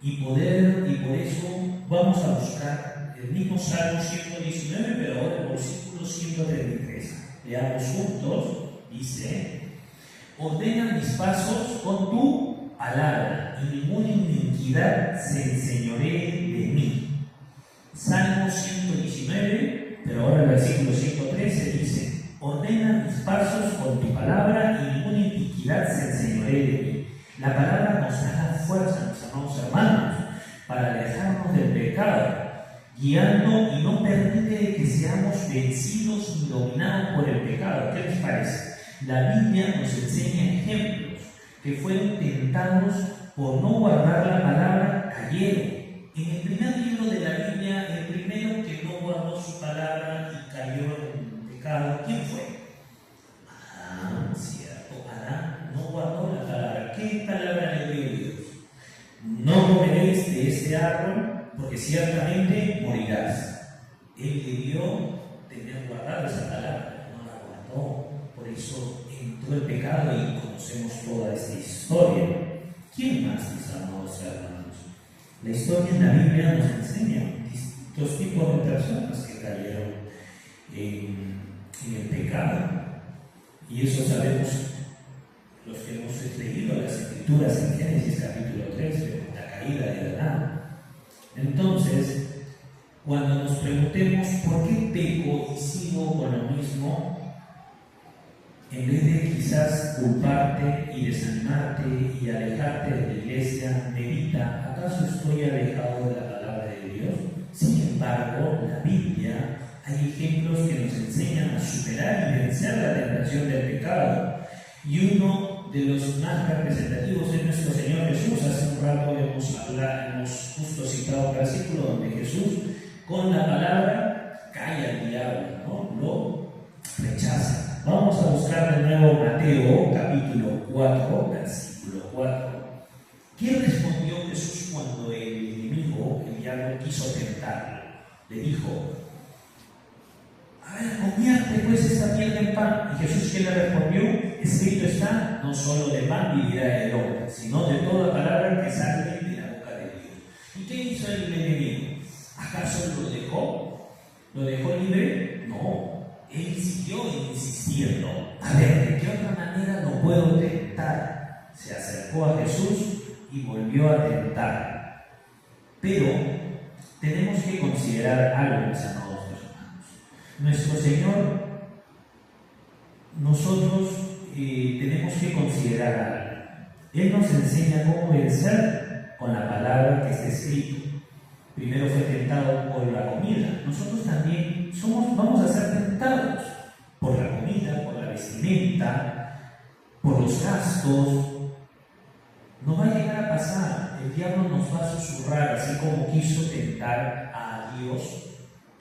y poder, y por eso vamos a buscar el mismo Salmo 119, pero ahora el versículo 133. Leamos juntos. Dice: ordena mis pasos con tu palabra, y ninguna iniquidad se enseñoree de mí. Salmo 119, pero ahora el versículo 113 dice: ordena mis pasos con tu palabra, y ninguna iniquidad se enseñoree de mí. La palabra nos da fuerza, mis amados hermanos, para alejarnos del pecado, guiando y no permite que seamos vencidos ni dominados por el pecado. ¿Qué les parece? La Biblia nos enseña ejemplos que fueron tentados por no guardar la palabra, cayeron. En el primer libro de la Biblia, el primero que no guardó su palabra y cayó en pecado, ¿quién fue? Adán, cierto. Adán no guardó la palabra. ¿Qué palabra le dio Dios? No comeréis de este árbol, porque ciertamente morirás. Él debió tener guardada esa palabra, no la guardó. Por eso entró el pecado y conocemos toda esta historia. ¿Quién más, mis amados hermanos? La historia en la Biblia nos enseña distintos tipos de personas que cayeron en el pecado. Y eso sabemos los que hemos leído las Escrituras en Génesis capítulo 13, la caída de Adán. Entonces, cuando nos preguntemos por qué peco y sigo con lo mismo, en vez de quizás culparte y desanimarte y alejarte de la iglesia, medita: ¿acaso estoy alejado de la palabra de Dios? Sin embargo, en la Biblia hay ejemplos que nos enseñan a superar y vencer la tentación del pecado. Y uno de los más representativos es nuestro Señor Jesús. Hace un rato hemos justo citado un versículo donde Jesús, con la palabra, calla al diablo, ¿no? Lo rechaza. Vamos a buscar de nuevo Mateo capítulo 4, versículo 4. ¿Qué respondió Jesús cuando el enemigo, el diablo, quiso tentarlo? Le dijo: a ver, convierte pues esta piedra en pan. Y Jesús, ¿qué le respondió? Escrito está: no solo de pan vivirá el hombre, sino de toda palabra que sale de la boca de Dios. ¿Y qué hizo el enemigo? ¿Acaso lo dejó? ¿Lo dejó libre? No. Él siguió insistiendo: a ver, ¿de qué otra manera lo puedo tentar? Se acercó a Jesús y volvió a tentar. Pero tenemos que considerar algo, mis amados hermanos. Nuestro Señor, nosotros tenemos que considerar algo. Él nos enseña cómo vencer con la palabra que está escrita. Primero fue tentado por la comida. Nosotros también vamos a ser tentados por la comida, por la vestimenta, por los nuestros gastos, no va a llegar a pasar. El diablo nos va a susurrar, así como quiso tentar a Dios,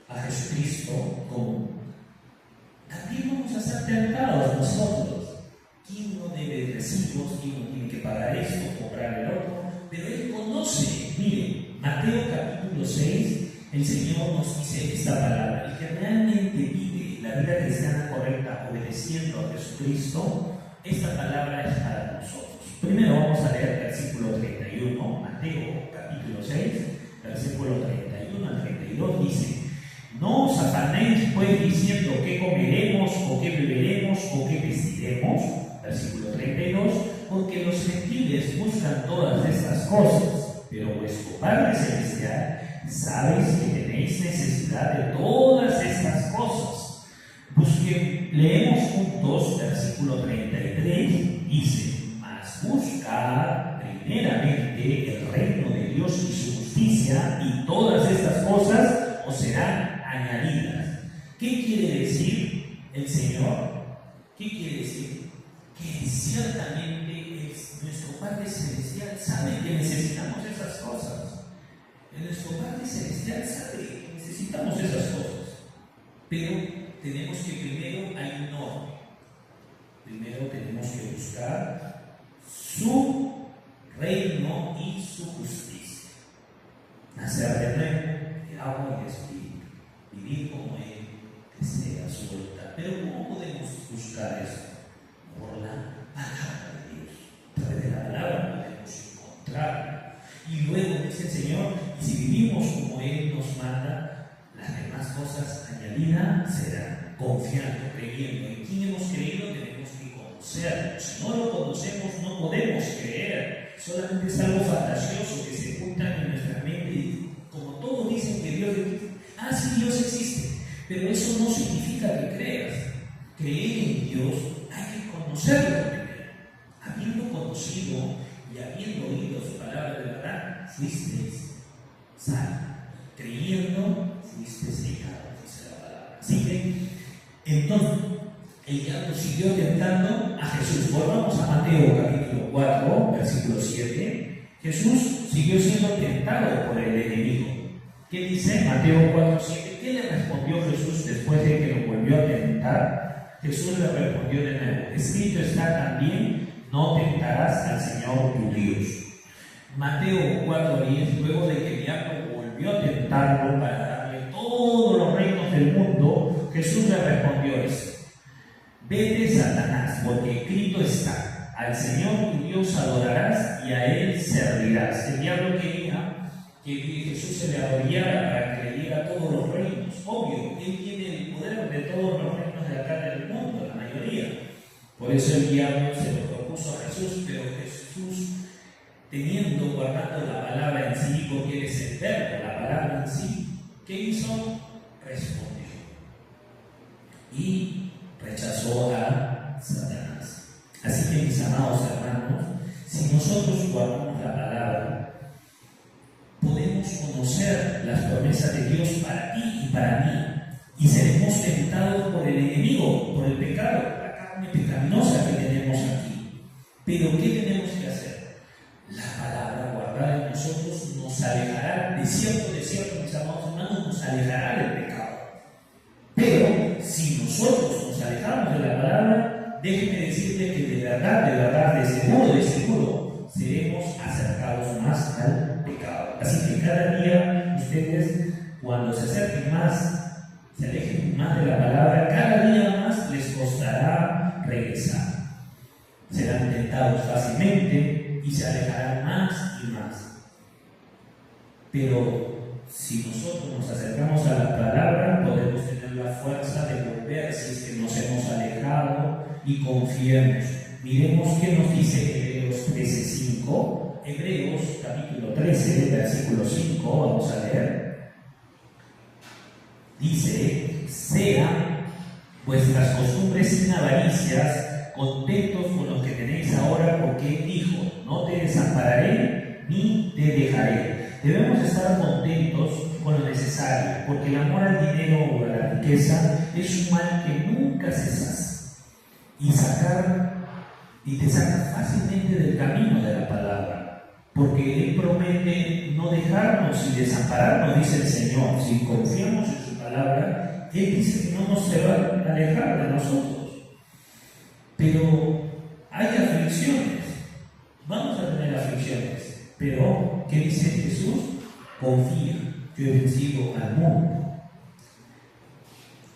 a Jesucristo, como también vamos a ser tentados nosotros. ¿Quién no debe recibos? ¿Quién no tiene que pagar esto, comprar el otro? Pero Él conoce. Miren, Mateo capítulo 6, el Señor nos dice esta palabra. El que realmente vive la vida cristiana correcta, obedeciendo a Jesucristo, esta palabra es para nosotros. Primero vamos a leer el versículo 31, Mateo capítulo 6, versículo 31 al 32, dice: no os afanéis pues diciendo qué comeremos, o qué beberemos, o qué vestiremos. Versículo 32, porque los gentiles buscan todas estas cosas, pero vuestro Padre Celestial sabéis que tenéis necesidad de todas estas cosas. Leemos juntos versículo 33, dice: mas buscad primeramente el reino de Dios y su justicia, y todas estas cosas os serán añadidas. ¿Qué quiere decir el Señor? ¿Qué quiere decir? Que ciertamente nuestro Padre Celestial sabe que necesitamos esas cosas. Nuestro Padre Celestial sabe que necesitamos esas cosas. Pero tenemos que primero hay un orden. Primero tenemos que buscar su reino y su justicia. Nacer de nuevo, de agua y de espíritu. Vivir como Él desea, su voluntad. Pero ¿cómo podemos buscar eso? Por la palabra de Dios. A través de la palabra podemos encontrarla. Y luego dice el Señor, y si vivimos como Él nos manda, las demás cosas añadidas serán. Confiando, creyendo. En quién hemos creído tenemos que conocerlo. Si no lo conocemos, no podemos creer. Solamente es algo fantasioso que se junta en nuestra mente. Y como todos dicen que Dios existe, sí, Dios existe. Pero eso no significa que creas. Creer en Dios hay que conocerlo primero. Habiendo conocido y habiendo oído su palabra de verdad, fuisteis salvos. Creyendo, fuisteis sellados, dice la palabra. Así que, entonces, el diablo siguió tentando a Jesús. Volvamos a Mateo capítulo 4, versículo 7. Jesús siguió siendo tentado por el enemigo. ¿Qué dice Mateo 4, 7? ¿Qué le respondió Jesús después de que lo volvió a tentar? Jesús le respondió de nuevo: escrito está también, no tentarás al Señor tu Dios. Mateo 4:10, luego de que el diablo volvió a tentarlo para darle todos los reinos del mundo, Jesús le respondió esto: vete, Satanás, porque escrito está, al Señor tu Dios adorarás y a Él servirás. El diablo quería que Jesús se le arrodillara para que le diera todos los reinos. Obvio, Él tiene el poder de todos los reinos de acá del mundo, la mayoría. Por eso el diablo se lo propuso a Jesús, pero Jesús, guardando la palabra en sí, porque Él es el verbo, la palabra en sí, ¿qué hizo? Respondió y rechazó a Satanás. Así que, mis amados hermanos, si nosotros guardamos la palabra, podemos conocer las promesas de Dios para ti y para mí, y seremos tentados por el enemigo, por el pecado, la carne pecaminosa que tenemos aquí. Pero ¿qué tenemos que hacer? La palabra guardada en nosotros nos alejará, de cierto, mis amados hermanos, nos alejará del pecado. Pero si nosotros nos alejamos de la palabra, déjenme decirle que de verdad, de seguro, seremos acercados más al pecado. Así que cada día ustedes, cuando se acerquen más, se alejen más de la palabra, cada día más les costará regresar. Serán tentados fácilmente y se alejarán más y más. Pero si nosotros nos acercamos a la palabra, podemos tener la fuerza de volver si es que nos hemos alejado y confiemos. Miremos qué nos dice Hebreos 13:5. Hebreos capítulo 13, versículo 5, vamos a leer. Dice: sean vuestras costumbres sin avaricias, contentos con lo que tenéis ahora, porque Él dijo: no te desampararé ni te dejaré. Debemos estar contentos con lo necesario, porque el amor al dinero o a la riqueza es un mal que nunca se sacia. Y sacar y te saca fácilmente del camino de la palabra, porque Él promete no dejarnos y desampararnos, dice el Señor. Si confiamos en su palabra, Él dice que no nos se va a alejar de nosotros. Pero hay aflicciones, vamos a tener aflicciones, pero ¿qué dice Jesús? Confía, yo he vencido al mundo.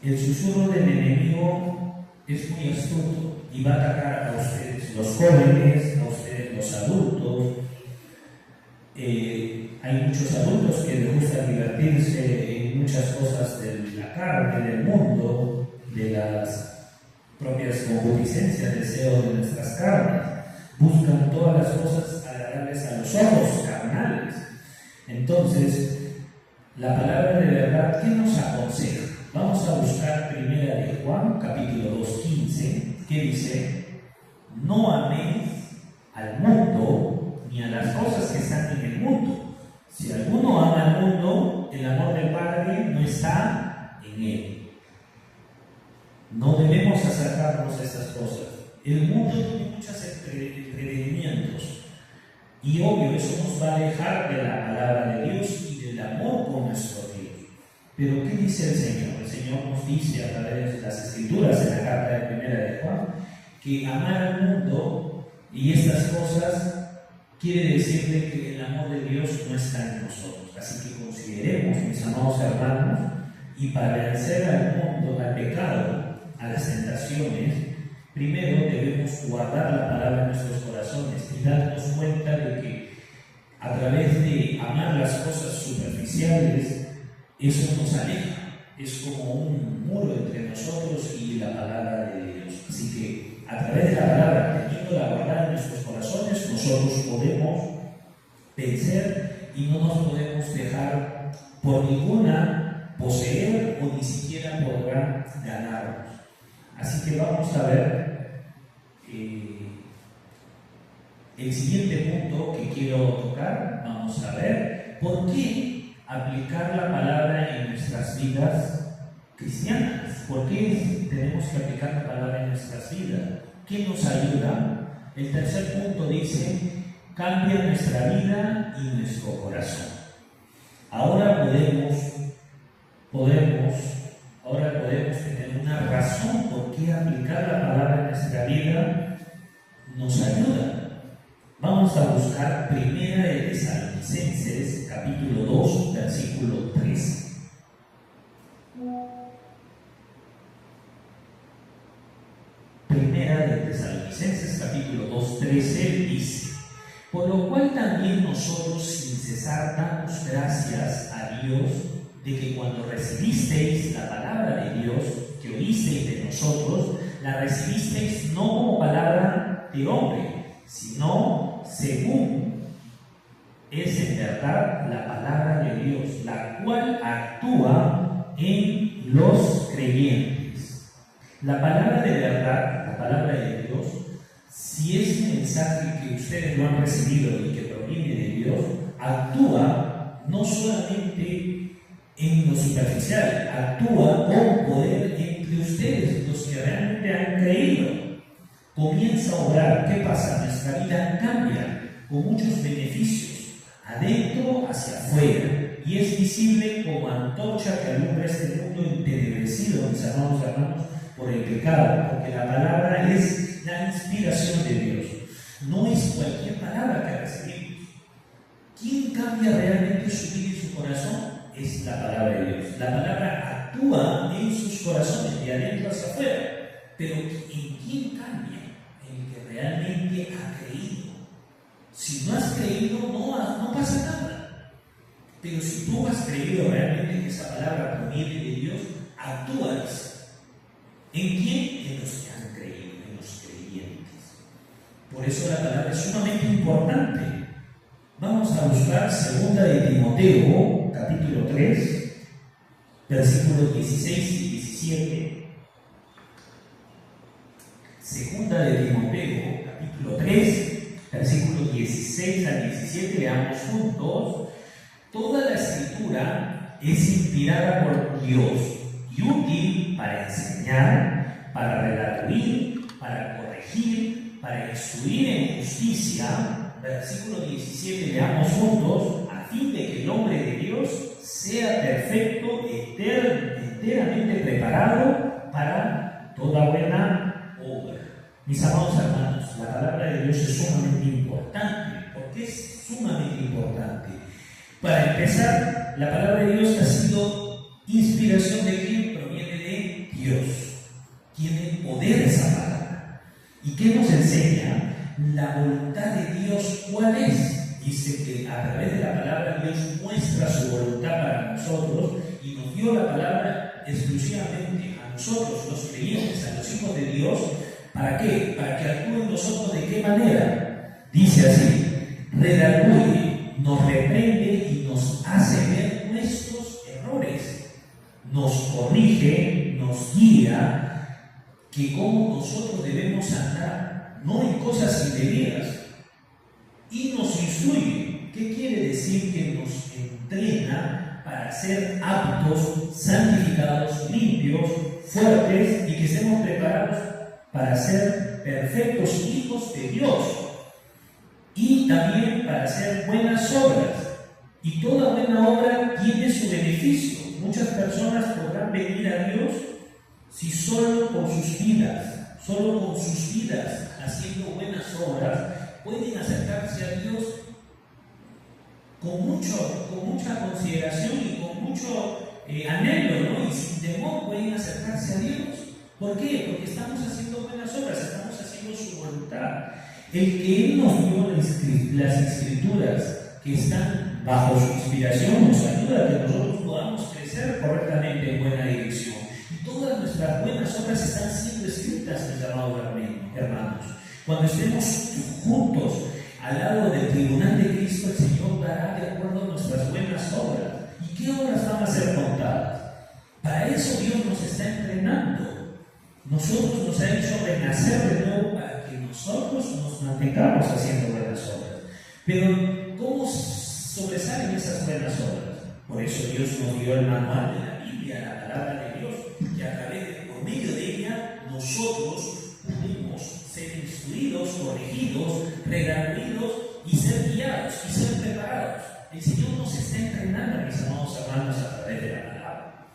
El susurro del enemigo es muy astuto y va a atacar a ustedes, los jóvenes, a ustedes, los adultos. Hay muchos adultos que les gusta divertirse en muchas cosas de la carne, del mundo, de las propias concupiscencias, deseos de nuestras carnes. Buscan todas las cosas agradables a los ojos carnales. Entonces, la palabra de verdad, ¿qué nos aconseja? Vamos a buscar primera de Juan, capítulo 2:15, que dice: no améis al mundo ni a las cosas que están en el mundo. Si alguno ama al mundo, el amor del Padre no está en él. No debemos acercarnos a estas cosas. El mundo tiene muchos entretenimientos y obvio eso nos va a alejar de la palabra de Dios y del amor con nuestro Dios. Pero ¿qué dice el Señor? El Señor nos dice a través de las Escrituras en la carta de primera de Juan que amar al mundo y estas cosas quiere decirle que el amor de Dios no está en nosotros. Así que consideremos, mis amados hermanos, y para vencer al mundo, al pecado, a las tentaciones, primero debemos guardar la palabra en nuestros corazones y darnos cuenta de que a través de amar las cosas superficiales, eso nos aleja, es como un muro entre nosotros y la palabra de Dios. Así que a través de la palabra, teniéndola guardada en nuestros corazones, nosotros podemos vencer y no nos podemos dejar por ninguna poseer o ni siquiera podrá ganarnos. Así que vamos a ver el siguiente punto que quiero tocar. Vamos a ver por qué aplicar la palabra en nuestras vidas cristianas. ¿Por qué tenemos que aplicar la palabra en nuestras vidas? ¿Qué nos ayuda? El tercer punto dice: cambia nuestra vida y nuestro corazón. Ahora podemos tener una razón por qué aplicar la palabra en nuestra vida nos ayuda. Vamos a buscar primera de Tesalonicenses, capítulo 2, versículo 13. Primera de Tesalonicenses, capítulo 2, 13, dice: por lo cual también nosotros sin cesar damos gracias a Dios de que cuando recibisteis la palabra de Dios que oísteis de nosotros, la recibisteis no como palabra de hombre, sino según es en verdad la palabra de Dios, la cual actúa en los creyentes. La palabra de verdad, la palabra de Dios, si es un mensaje que ustedes lo han recibido y que proviene de Dios, actúa no solamente en lo superficial, actúa con poder entre ustedes, los que realmente han creído. Comienza a obrar. ¿Qué pasa? Nuestra vida cambia con muchos beneficios, adentro hacia afuera, y es visible como antorcha que alumbra este mundo entenebrecido, mis amados hermanos, por el pecado, porque la palabra es la inspiración de Dios, no es cualquier palabra que recibimos. ¿Quién cambia realmente su vida y su corazón? Es la palabra de Dios. La palabra actúa en sus corazones, de adentro hacia afuera, pero ¿en quién cambia? En el que realmente ha creído. Si no has creído, no pasa nada. Pero si tú has creído realmente que esa palabra proviene de Dios, actúas. ¿En quién? En los que han creído, en los creyentes. Por eso la palabra es sumamente importante. Vamos a buscar 2 de Timoteo, capítulo 3, versículos 16 y 17. 2 de Timoteo, capítulo 3, versículos 16 al 17, leamos juntos. Toda la escritura es inspirada por Dios y útil para enseñar, para redarguir, para corregir, para instruir en justicia, versículo 17, leamos juntos, a fin de que el hombre de Dios sea perfecto, enteramente preparado para toda buena obra. Mis amados hermanos, la palabra de Dios es sumamente importante. ¿Por qué es sumamente importante? Para empezar, la palabra de Dios ha sido inspiración de quien proviene de Dios. Tiene poder esa palabra. ¿Y qué nos enseña? La voluntad de Dios, ¿cuál es? Dice que a través de la palabra Dios muestra su voluntad para nosotros y nos dio la palabra exclusivamente a nosotros, los creyentes, a los hijos de Dios. ¿Para qué? Para que actúen nosotros de qué manera. Dice así, redarguye, nos reprende y nos hace ver nuestros errores. Nos corrige, nos guía, que como nosotros debemos andar, no en cosas indebidas, y nos instruye. ¿Qué quiere decir? Que nos entrena para ser aptos, santificados, limpios, fuertes y que estemos preparados para ser perfectos hijos de Dios y también para hacer buenas obras. Y toda buena obra tiene su beneficio. Muchas personas podrán venir a Dios si solo con sus vidas haciendo buenas obras, pueden acercarse a Dios con mucha consideración y con mucho anhelo, ¿no? Y sin temor pueden acercarse a Dios. ¿Por qué? Porque estamos haciendo buenas obras, estamos haciendo su voluntad. El que Él nos dio las escrituras que están bajo su inspiración nos ayuda a que nosotros podamos crecer correctamente en buena dirección. Y todas nuestras buenas obras están siendo escritas, mis amados hermanos. Cuando estemos juntos al lado del tribunal de Cristo, el Señor dará de acuerdo a nuestras buenas obras. ¿Y qué obras van a ser contadas? Para eso Dios nos está entrenando. Nosotros nos ha hecho renacer de nuevo para que nosotros nos mantengamos haciendo buenas obras. Pero ¿cómo sobresalen esas buenas obras? Por eso Dios nos dio el manual de la Biblia, la palabra de Dios, que a través por medio de ella nosotros pudimos ser instruidos, corregidos, redarguidos y ser guiados y ser preparados. El Señor nos está entrenando, mis amados hermanos, a través de la palabra.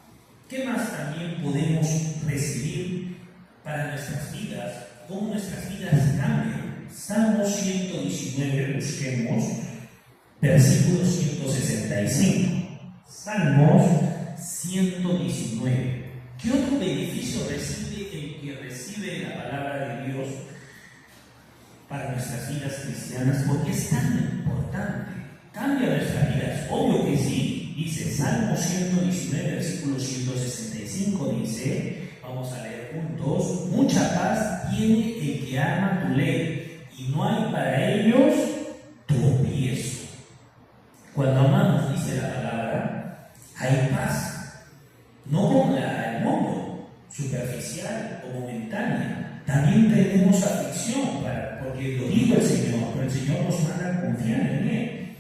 ¿Qué más también podemos recibir para nuestras vidas? ¿Cómo nuestras vidas cambian? Salmo 119, busquemos, versículo 165. Salmos 119. ¿Qué otro beneficio recibe el que recibe la palabra de Dios para nuestras vidas cristianas? ¿Por qué es tan importante? ¿Cambia nuestras vidas? Obvio que sí. Dice Salmo 119, versículo 165, dice, vamos a leer juntos, mucha paz tiene el que ama tu ley, y no hay para ellos tropiezo. Cuando amamos, dice la palabra, hay paz, no como la del mundo, superficial o momentánea. También tenemos aflicción, porque lo dijo el Señor, pero el Señor nos manda a confiar en Él.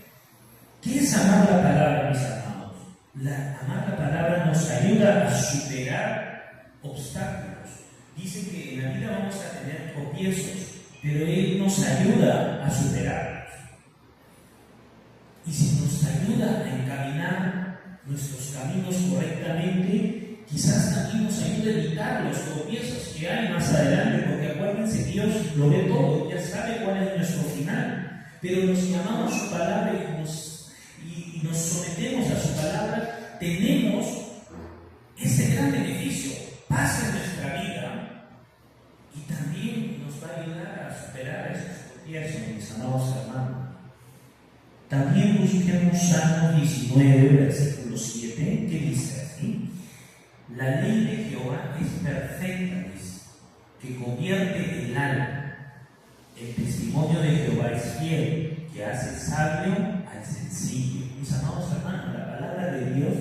¿Qué es amar la palabra, mis amados? Amar la palabra nos ayuda a superar obstáculos. Dice que en la vida vamos a tener tropiezos, pero Él nos ayuda a superarlos. Y si nos ayuda a encaminar nuestros caminos correctamente, quizás también nos ayude a evitar los tropiezos que hay más adelante, porque acuérdense, Dios lo ve todo, ya sabe cuál es nuestro final. Pero los que amamos su palabra y nos sometemos a su palabra, tenemos ese gran beneficio, paz en nuestra vida, y también nos va a ayudar a superar esos tropiezos, mis amados hermanos. También busquemos Salmo 19, versículo 7, que dice así: la ley de Jehová es perfecta, dice, que convierte el alma. El testimonio de Jehová es fiel, que hace sabio al sencillo. Mis amados hermanos, la palabra de Dios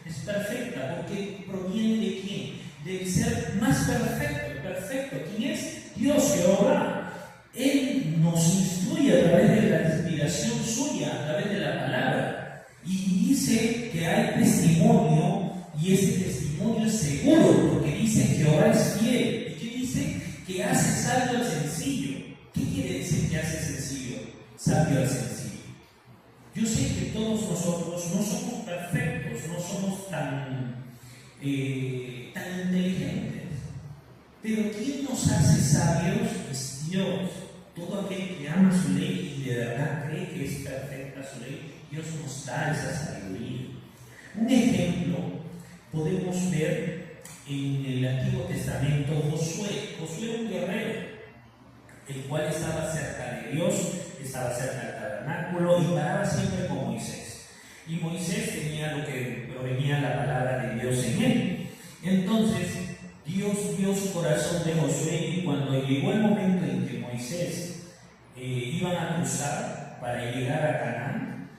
es perfecta, porque proviene de quién? Del ser más perfecto. ¿Quién es? Dios, Jehová. Él nos instruye a través de la inspiración suya, a través de la palabra, y dice que hay testimonio, y ese testimonio es seguro, porque dice Jehová es fiel. ¿Y qué dice? Que hace sabio al sencillo. que hace sencillo, sabio al sencillo. Yo sé que todos nosotros no somos perfectos, no somos tan inteligentes, pero ¿quién nos hace sabios? Es Dios. Todo aquel que ama su ley y de verdad cree que es perfecta su ley, Dios nos da esa sabiduría. Un ejemplo podemos ver en el Antiguo Testamento Josué. Josué, un guerrero, el cual estaba cerca de Dios, estaba cerca del tabernáculo y paraba siempre con Moisés. Y Moisés tenía lo que provenía la palabra de Dios en él. Entonces, Dios vio su corazón de Josué y cuando llegó el momento en que Moisés iban a cruzar para llegar a Canaán,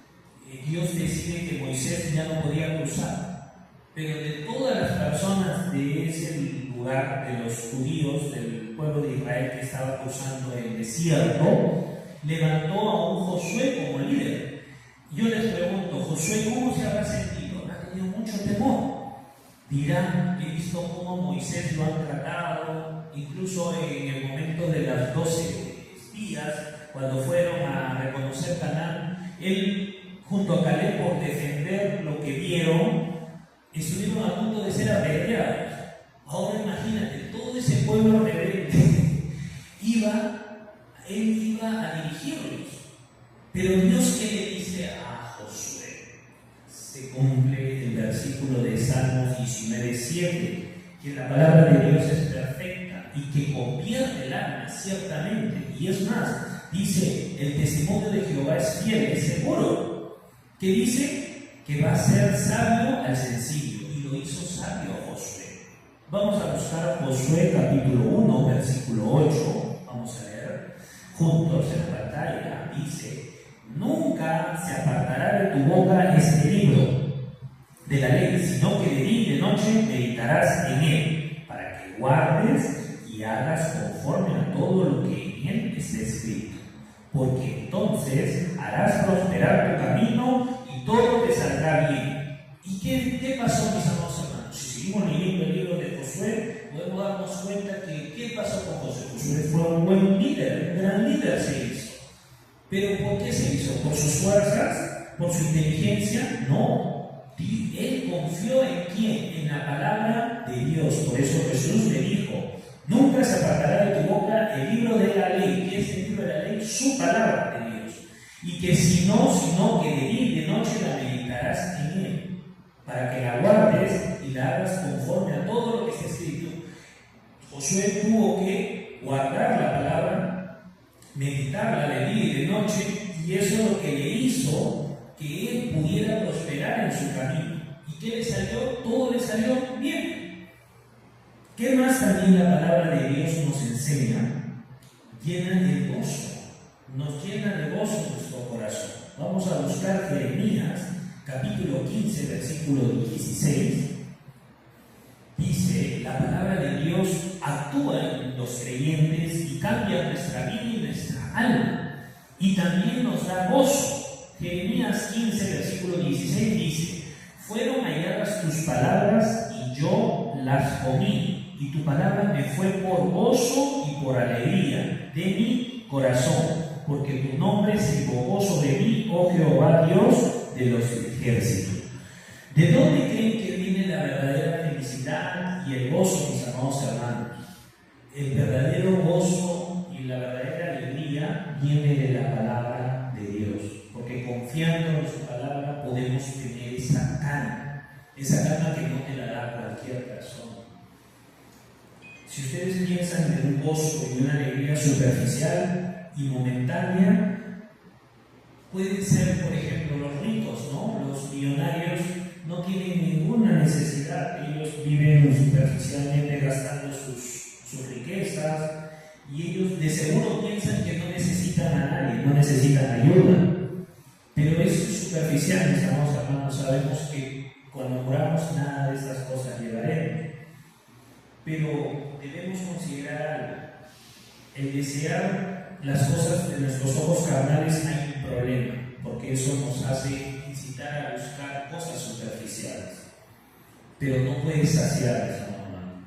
Dios decide que Moisés ya no podía cruzar. Pero de todas las personas de ese lugar, de los judíos, del pueblo de Israel que estaba cruzando el desierto, levantó a un Josué como líder. Yo les pregunto, Josué, ¿cómo se habrá sentido? Ha tenido mucho temor. Dirán, he visto cómo Moisés lo han tratado, incluso en el momento de las 12 espías, cuando fueron a reconocer Canaán, él junto a Caleb por defender lo que vieron, estuvieron a punto de ser apedreados. Ahora imagínate, todo ese pueblo rebelde él iba a dirigirlos. Pero Dios, ¿qué le dice a Josué? Se cumple el versículo de Salmos 19:7, que la palabra de Dios es perfecta y que convierte el alma, ciertamente. Y es más, dice, el testimonio de Jehová es fiel, es seguro. Que dice que va a ser sabio al sencillo, y lo hizo sabio a Josué. Vamos a buscar Josué capítulo 1, versículo 8. Vamos a leer juntos en la pantalla. Dice: nunca se apartará de tu boca este libro de la ley, sino que de día y de noche meditarás en él, para que guardes y hagas conforme a todo lo que en él esté escrito. Porque entonces harás prosperar tu camino y todo te saldrá bien. ¿Y qué pasó, mis amados hermanos? Si seguimos leyendo el libro de Josué, podemos darnos cuenta que ¿qué pasó con Josué? Josué fue un buen líder, un gran líder se hizo. ¿Pero por qué se hizo? ¿Por sus fuerzas? ¿Por su inteligencia? No. Él confió en quién, en la palabra de Dios. Por eso Jesús le dijo: nunca se apartará de tu boca el libro de la ley. ¿Qué es el libro de la ley? Su palabra de Dios. Y que sino que de día y de noche la meditarás en él, para que la guardes y la hagas conforme a todo lo que está escrito. Josué tuvo que guardar la palabra, meditarla de día y de noche, y eso es lo que le hizo que él pudiera prosperar en su camino. ¿Y qué le salió? Todo le salió bien. ¿Qué más también la palabra de Dios nos enseña? Llena de gozo, nos llena de gozo nuestro corazón. Vamos a buscar Jeremías, capítulo 15, versículo 16. Dice: la palabra de Dios actúa en los creyentes y cambia nuestra vida y nuestra alma, y también nos da gozo. Jeremías 15, versículo 16 dice: fueron halladas tus palabras y yo las comí, y tu palabra me fue por gozo y por alegría de mi corazón, porque tu nombre se invocó sobre mí, oh Jehová Dios de los ejércitos. ¿De dónde creen que viene la verdadera felicidad y el gozo, mis amados hermanos? El verdadero gozo y la verdadera alegría viene de la palabra de Dios, porque confiando en su palabra podemos tener esa calma que no te la da cualquier persona. Si ustedes piensan en un gozo y una alegría superficial y momentánea, pueden ser, por ejemplo, los ricos, ¿no? Los millonarios no tienen ninguna necesidad, ellos viven superficialmente gastando sus riquezas, y ellos de seguro piensan que no necesitan a nadie, no necesitan ayuda. Pero eso es superficial, mis amados hermanos. Sabemos que cuando oramos nada de estas cosas llegaremos. Pero debemos considerar algo: el desear las cosas de nuestros ojos carnales hay un problema, porque eso nos hace incitar a buscar cosas superficiales, pero no puede saciar.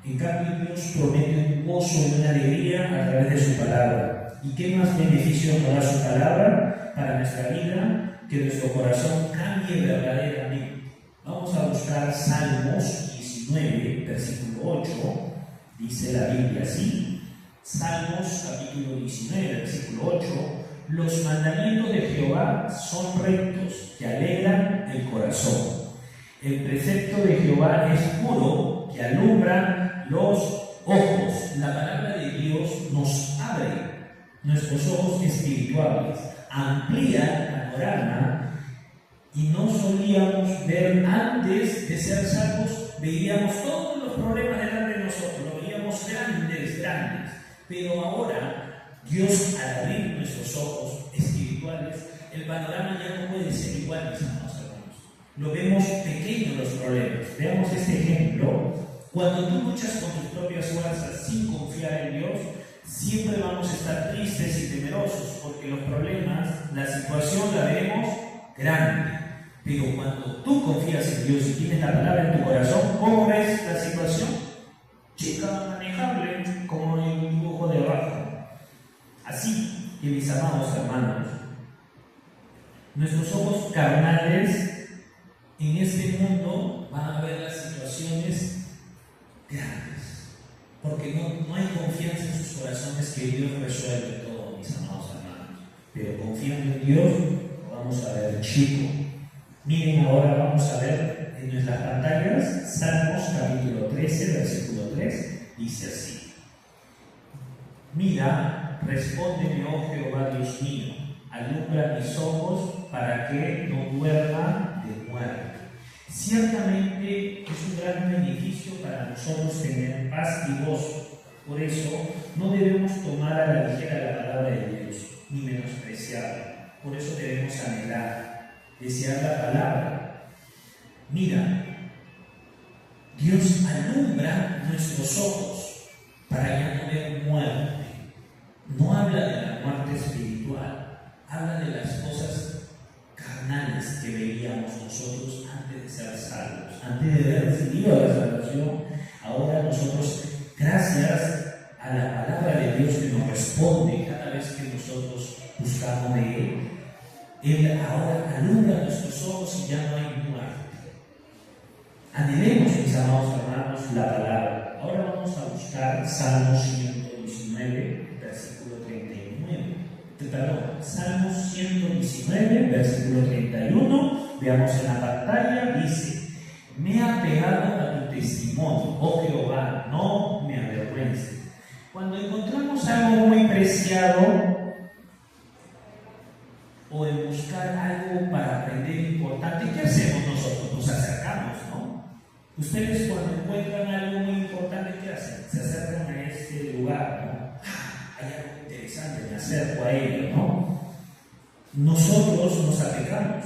En cambio, Dios promete un gozo y una alegría a través de su palabra. ¿Y qué más beneficio nos da su palabra para nuestra vida? Que nuestro corazón cambie verdaderamente. Vamos a buscar Salmos 19, versículo 8. Dice la Biblia así. Salmos capítulo 19, versículo 8. Los mandamientos de Jehová son rectos, que alegran el corazón. El precepto de Jehová es puro, que alumbra los ojos. La palabra de Dios nos abre nuestros ojos espirituales, amplía el panorama, y no solíamos ver antes de ser salvos, veíamos todos los problemas delante de nosotros, los veíamos grandes, pero ahora Dios, al abrir nuestros ojos espirituales, el panorama ya no puede ser igual, mis amados hermanos. Lo vemos pequeños los problemas. Veamos este ejemplo. Cuando tú luchas con tus propias fuerzas sin confiar en Dios, siempre vamos a estar tristes y temerosos, porque los problemas, la situación la vemos grande. Pero cuando tú confías en Dios y tienes la palabra en tu corazón, ¿cómo ves la situación? Chica, manejable, como en el dibujo de abajo. Así que, mis amados hermanos, nuestros ojos carnales en este mundo van a ver las situaciones grandes, porque no hay confianza en sus corazones que Dios resuelve todo, mis amados hermanos. Pero confiando en Dios, lo vamos a ver chico. Miren, ahora vamos a ver en nuestras pantallas Salmos capítulo 13, versículo 3, dice así. Mira, respóndeme, oh Jehová Dios mío, alumbra mis ojos para que no duerma de muerte. Ciertamente es un gran beneficio para nosotros tener paz y gozo. Por eso no debemos tomar a la ligera la palabra de Dios, ni menospreciarla. Por eso debemos anhelar, desear la palabra. Mira, Dios alumbra nuestros ojos para ya no ver muerte. No habla de la muerte espiritual, habla de las cosas carnales que veíamos nosotros antes de ser salvos, antes de haber recibido la salvación. Ahora nosotros, gracias a la palabra de Dios que nos responde cada vez que nosotros buscamos de Él ahora alumbra nuestros ojos y ya no hay muerte. Anhelemos, mis amados hermanos, la palabra. Ahora vamos a buscar Salmos 119, versículo 39. Perdón, Salmos 119, versículo 31. Veamos en la pantalla, dice: me ha pegado a tu testimonio, oh Jehová, no me avergüences. Cuando encontramos algo muy preciado, o en buscar algo para aprender importante, ¿qué hacemos nosotros? Nos acercamos, ¿no? Ustedes cuando encuentran algo muy importante, ¿qué hacen? Se acercan a este lugar, ¿no? Hay algo interesante, me acerco a ello, ¿no? Nosotros nos apegamos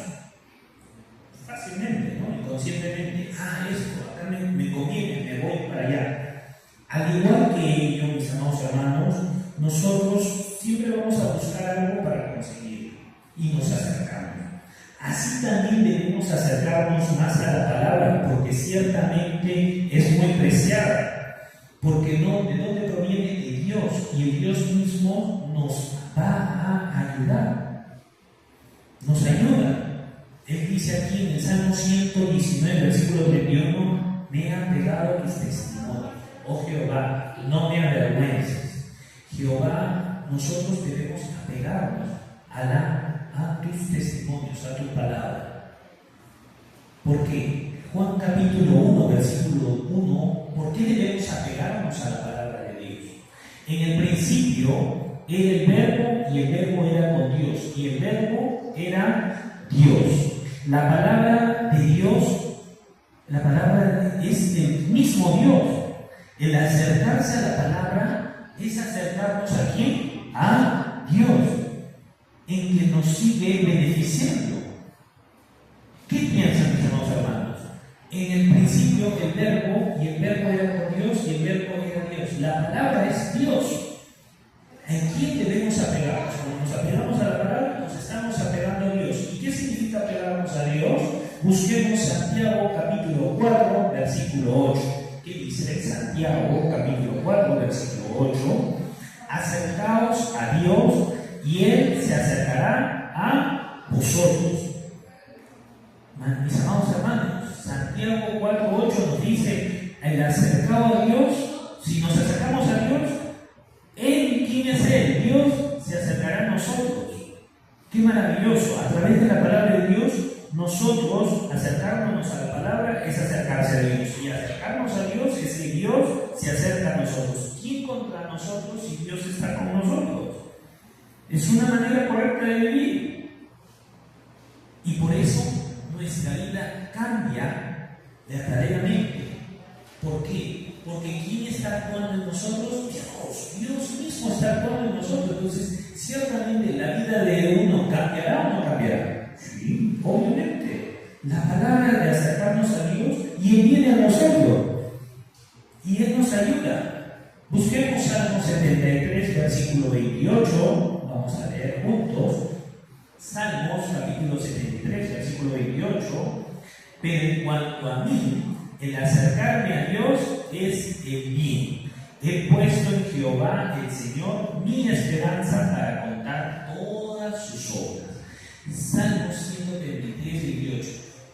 fácilmente, ¿no? Inconscientemente. Esto, acá me conviene, me voy para allá. Al igual que ellos, mis amados hermanos, nosotros siempre vamos a buscar algo para conseguir. Y nos acercamos. Así también debemos acercarnos más a la palabra, porque ciertamente es muy preciada. Porque ¿de dónde proviene? De Dios, y el Dios mismo nos va a ayudar. Nos ayuda. Él dice aquí en el Salmo 119, versículo 31, me han pegado tus testimonios. Oh Jehová, no me avergüences. Jehová, nosotros debemos apegarnos a tus testimonios, a tu palabra. Porque Juan capítulo 1, versículo 1, ¿por qué debemos apegarnos a la palabra de Dios? En el principio era el verbo, y el verbo era con Dios, y el verbo era Dios. La palabra de Dios, la palabra es el mismo Dios. El acercarse a la palabra es acercarnos ¿a quién? A Dios, en que nos sigue beneficiando. ¿Qué piensan, mis amados hermanos? En el principio el verbo, y el verbo era con Dios, y el verbo era Dios. La palabra es Dios. ¿En quién debemos apegarnos? Cuando nos apegamos a la palabra, nos estamos apegando a Dios. ¿Y qué significa apegarnos a Dios? Busquemos Santiago capítulo 4, versículo 8. ¿Qué dice Santiago capítulo 4, versículo 8? Acercaos a Dios acercará a vosotros. Mis amados hermanos, Santiago 4:8 nos dice: el acercado a Dios, si nos acercamos a Dios, Él, ¿quién es Él? Dios se acercará a nosotros. ¡Qué maravilloso! A través de la palabra de Dios, nosotros acercarnos a la palabra es acercarse a Dios. Y acercarnos a Dios es que Dios se acerca a nosotros. ¿Quién contra nosotros si Dios está con nosotros? Es una manera correcta de vivir. Y por eso nuestra vida cambia verdaderamente. ¿Por qué? Porque ¿quién está actuando en nosotros? Dios. Dios mismo está actuando en nosotros. Entonces, ciertamente la vida de uno cambiará o no cambiará. Sí, obviamente. La palabra de acercarnos a Dios y Él viene a nosotros. Y Él nos ayuda. Busquemos Salmo 73, versículo 28. Vamos a leer juntos. Salmos, capítulo 73, versículo 28. Pero en cuanto a mí, el acercarme a Dios es el bien. He puesto en Jehová el Señor mi esperanza para contar todas sus obras. Salmo 133, 28.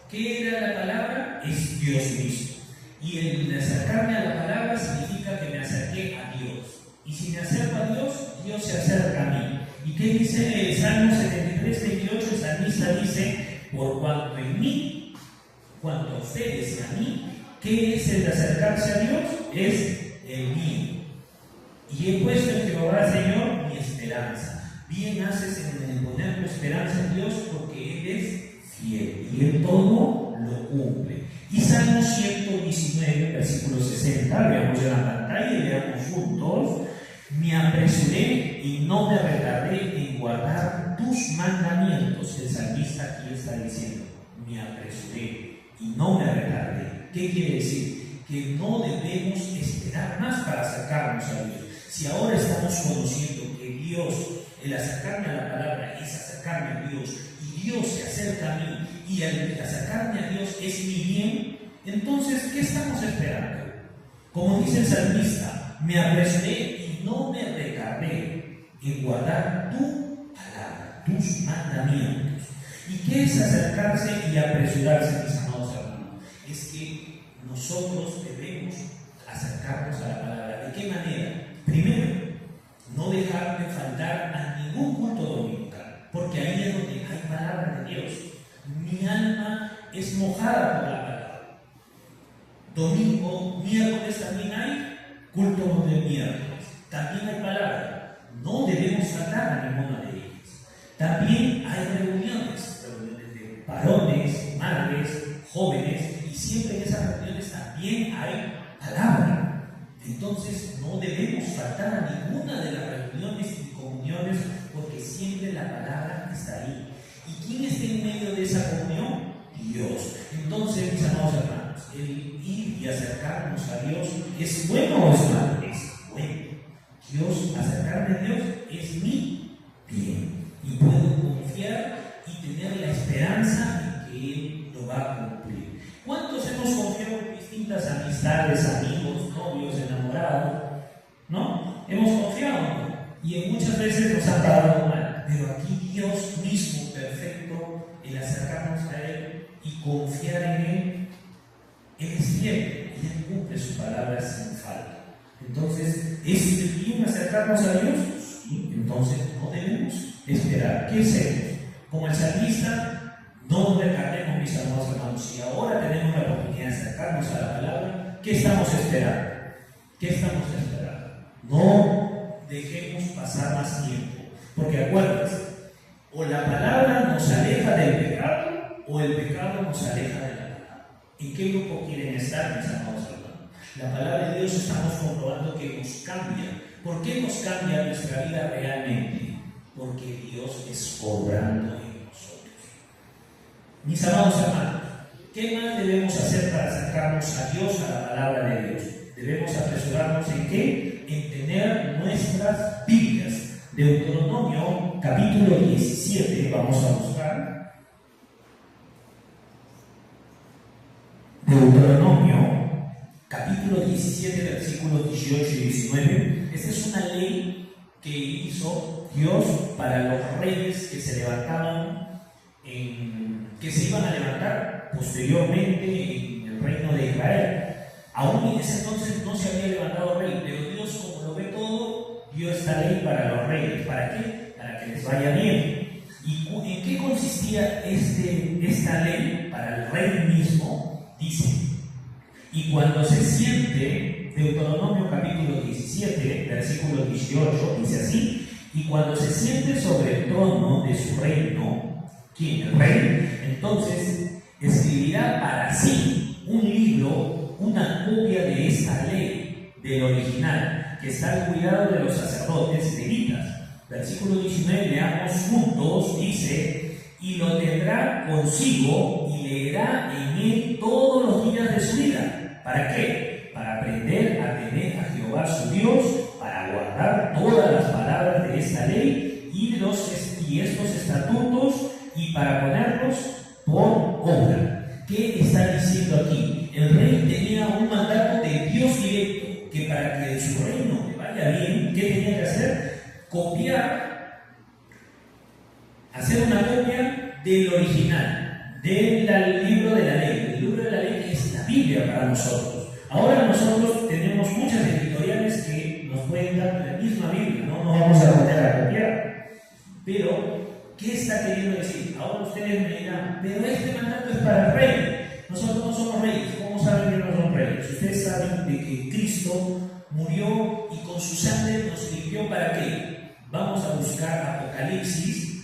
¿Qué era la palabra? Es Dios mismo. Y el acercarme a la palabra significa que me acerqué a Dios. Y si me acerco a Dios, Dios se acerca a mí. ¿Y qué dice el Salmo 73, 28? El salmista dice: por cuanto en mí, cuanto a ustedes y a mí, ¿qué es el de acercarse a Dios? Es el mío. Y he puesto en Jehová, Señor, mi esperanza. Bien haces en poner tu esperanza en Dios, porque Él es fiel y Él todo lo cumple. Y Salmo 119, versículo 60, veamos en la pantalla y veamos juntos: me apresuré y no me retardé en guardar tus mandamientos. El salmista aquí está diciendo: me apresuré y no me retardé. ¿Qué quiere decir? Que no debemos esperar más para acercarnos a Dios. Si ahora estamos conociendo que Dios, el acercarme a la palabra es acercarme a Dios, y Dios se acerca a mí, y el acercarme a Dios es mi bien, entonces, ¿qué estamos esperando? Como dice el salmista: me apresuré y no me retardé en guardar tu palabra, tus mandamientos. ¿Y qué es acercarse y apresurarse, mis amados hermanos? Es que nosotros debemos acercarnos a la palabra. ¿De qué manera? Primero, no dejar de faltar a ningún culto dominical, porque ahí es donde hay palabra de Dios. Mi alma es mojada por la palabra. Domingo, miércoles también hay culto de miércoles. También hay palabra. No debemos faltar a ninguna de ellas. También hay reuniones de varones, madres, jóvenes, y siempre en esas reuniones también hay palabra. Entonces no debemos faltar a ninguna de las reuniones y comuniones, porque siempre la palabra está ahí. ¿Y quién está en medio de esa comunión? Dios. Entonces, mis amados hermanos, el ir y acercarnos a Dios ¿es bueno o es malo? Es bueno. Dios, acercarme a Dios es mi bien. Y puedo confiar y tener la esperanza en que Él lo va a cumplir. ¿Cuántos hemos confiado en distintas amistades, amigos, novios, enamorados? ¿No? Hemos confiado y muchas veces nos han pagado mal. Pero aquí Dios mismo, perfecto, el acercarnos a Él y confiar en Él, Él es fiel y Él cumple su palabra sin falta. Entonces, ¿es bien acercarnos a Dios? Sí. Entonces no debemos esperar. ¿Qué hacemos? Como el salmista, no nos retardemos, mis amados hermanos. Si ahora tenemos la oportunidad de acercarnos a la palabra, ¿qué estamos esperando? ¿Qué estamos esperando? No dejemos pasar más tiempo. Porque acuérdense, o la palabra nos aleja del pecado, o el pecado nos aleja de la palabra. ¿En qué grupo quieren estar, mis amados hermanos? La palabra de Dios estamos comprobando que nos cambia. ¿Por qué nos cambia nuestra vida realmente? Porque Dios es obrando en nosotros. Mis amados hermanos, ¿qué más debemos hacer para acercarnos a Dios, a la palabra de Dios? Debemos apresurarnos en qué? En tener nuestras Biblias. Deuteronomio capítulo 17, vamos a buscar. Deuteronomio capítulo 17, versículos 18 y 19. Esta es una ley que hizo Dios para los reyes que se levantaban, que se iban a levantar posteriormente en el reino de Israel. Aún en ese entonces no se había levantado rey, pero Dios, como lo ve todo, dio esta ley para los reyes. ¿Para qué? Para que les vaya bien. ¿Y en qué consistía esta ley para el rey mismo? Dice: y cuando se siente, Deuteronomio capítulo 17, versículo 18, dice así: y cuando se siente sobre el trono de su reino, ¿quién? El rey, entonces escribirá para sí un libro, una copia de esta ley, del original, que está al cuidado de los sacerdotes levitas. Versículo 19, leamos juntos, dice: y lo tendrá consigo y leerá en él todos los días de su vida. ¿Para qué? Para aprender a temer a Jehová su Dios, para guardar todas las palabras de esta ley y estos estatutos, y para ponerlos por obra. ¿Qué está diciendo aquí? El rey tenía un mandato de Dios directo, que para que su reino le vaya bien, ¿qué tenía que hacer? Hacer una copia del original, del libro de la ley. El libro de la ley es la Biblia para nosotros. Ahora nosotros tenemos muchas editoriales que nos pueden dar la misma Biblia, no nos vamos a poner a copiar. Pero, ¿qué está queriendo decir? Ahora ustedes me dirán: pero este mandato es para el rey. Nosotros no somos reyes. ¿Cómo saben que no son reyes? Ustedes saben de que Cristo murió y con su sangre nos limpió. ¿Para qué? Vamos a buscar Apocalipsis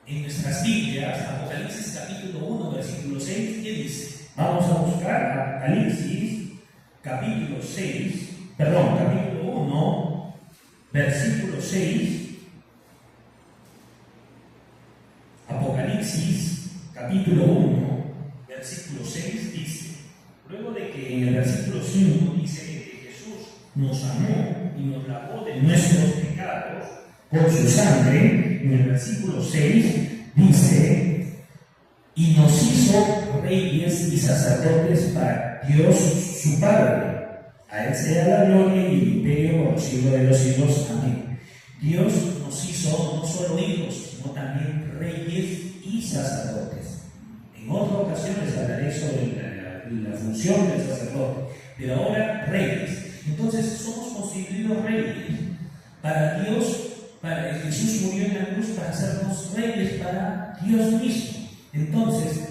en nuestras Biblias. Apocalipsis capítulo 1, versículo 6. ¿Qué dice? Vamos a buscar Apocalipsis capítulo 1, versículo 6. Apocalipsis capítulo 1, versículo 6 dice: luego de que en el versículo 5 dice que Jesús nos amó y nos lavó de nuestros pecados con su sangre, en el versículo 6 dice: y nos hizo reyes y sacerdotes para Dios su Padre. A él sea la gloria y el imperio por los siglos de los siglos. Amén. Dios nos hizo no solo hijos, sino también reyes y sacerdotes. En otra ocasión les hablaré sobre la función del sacerdote, pero ahora reyes. Entonces somos constituidos reyes para Dios. Jesús murió en la cruz para hacernos reyes para Dios mismo. Entonces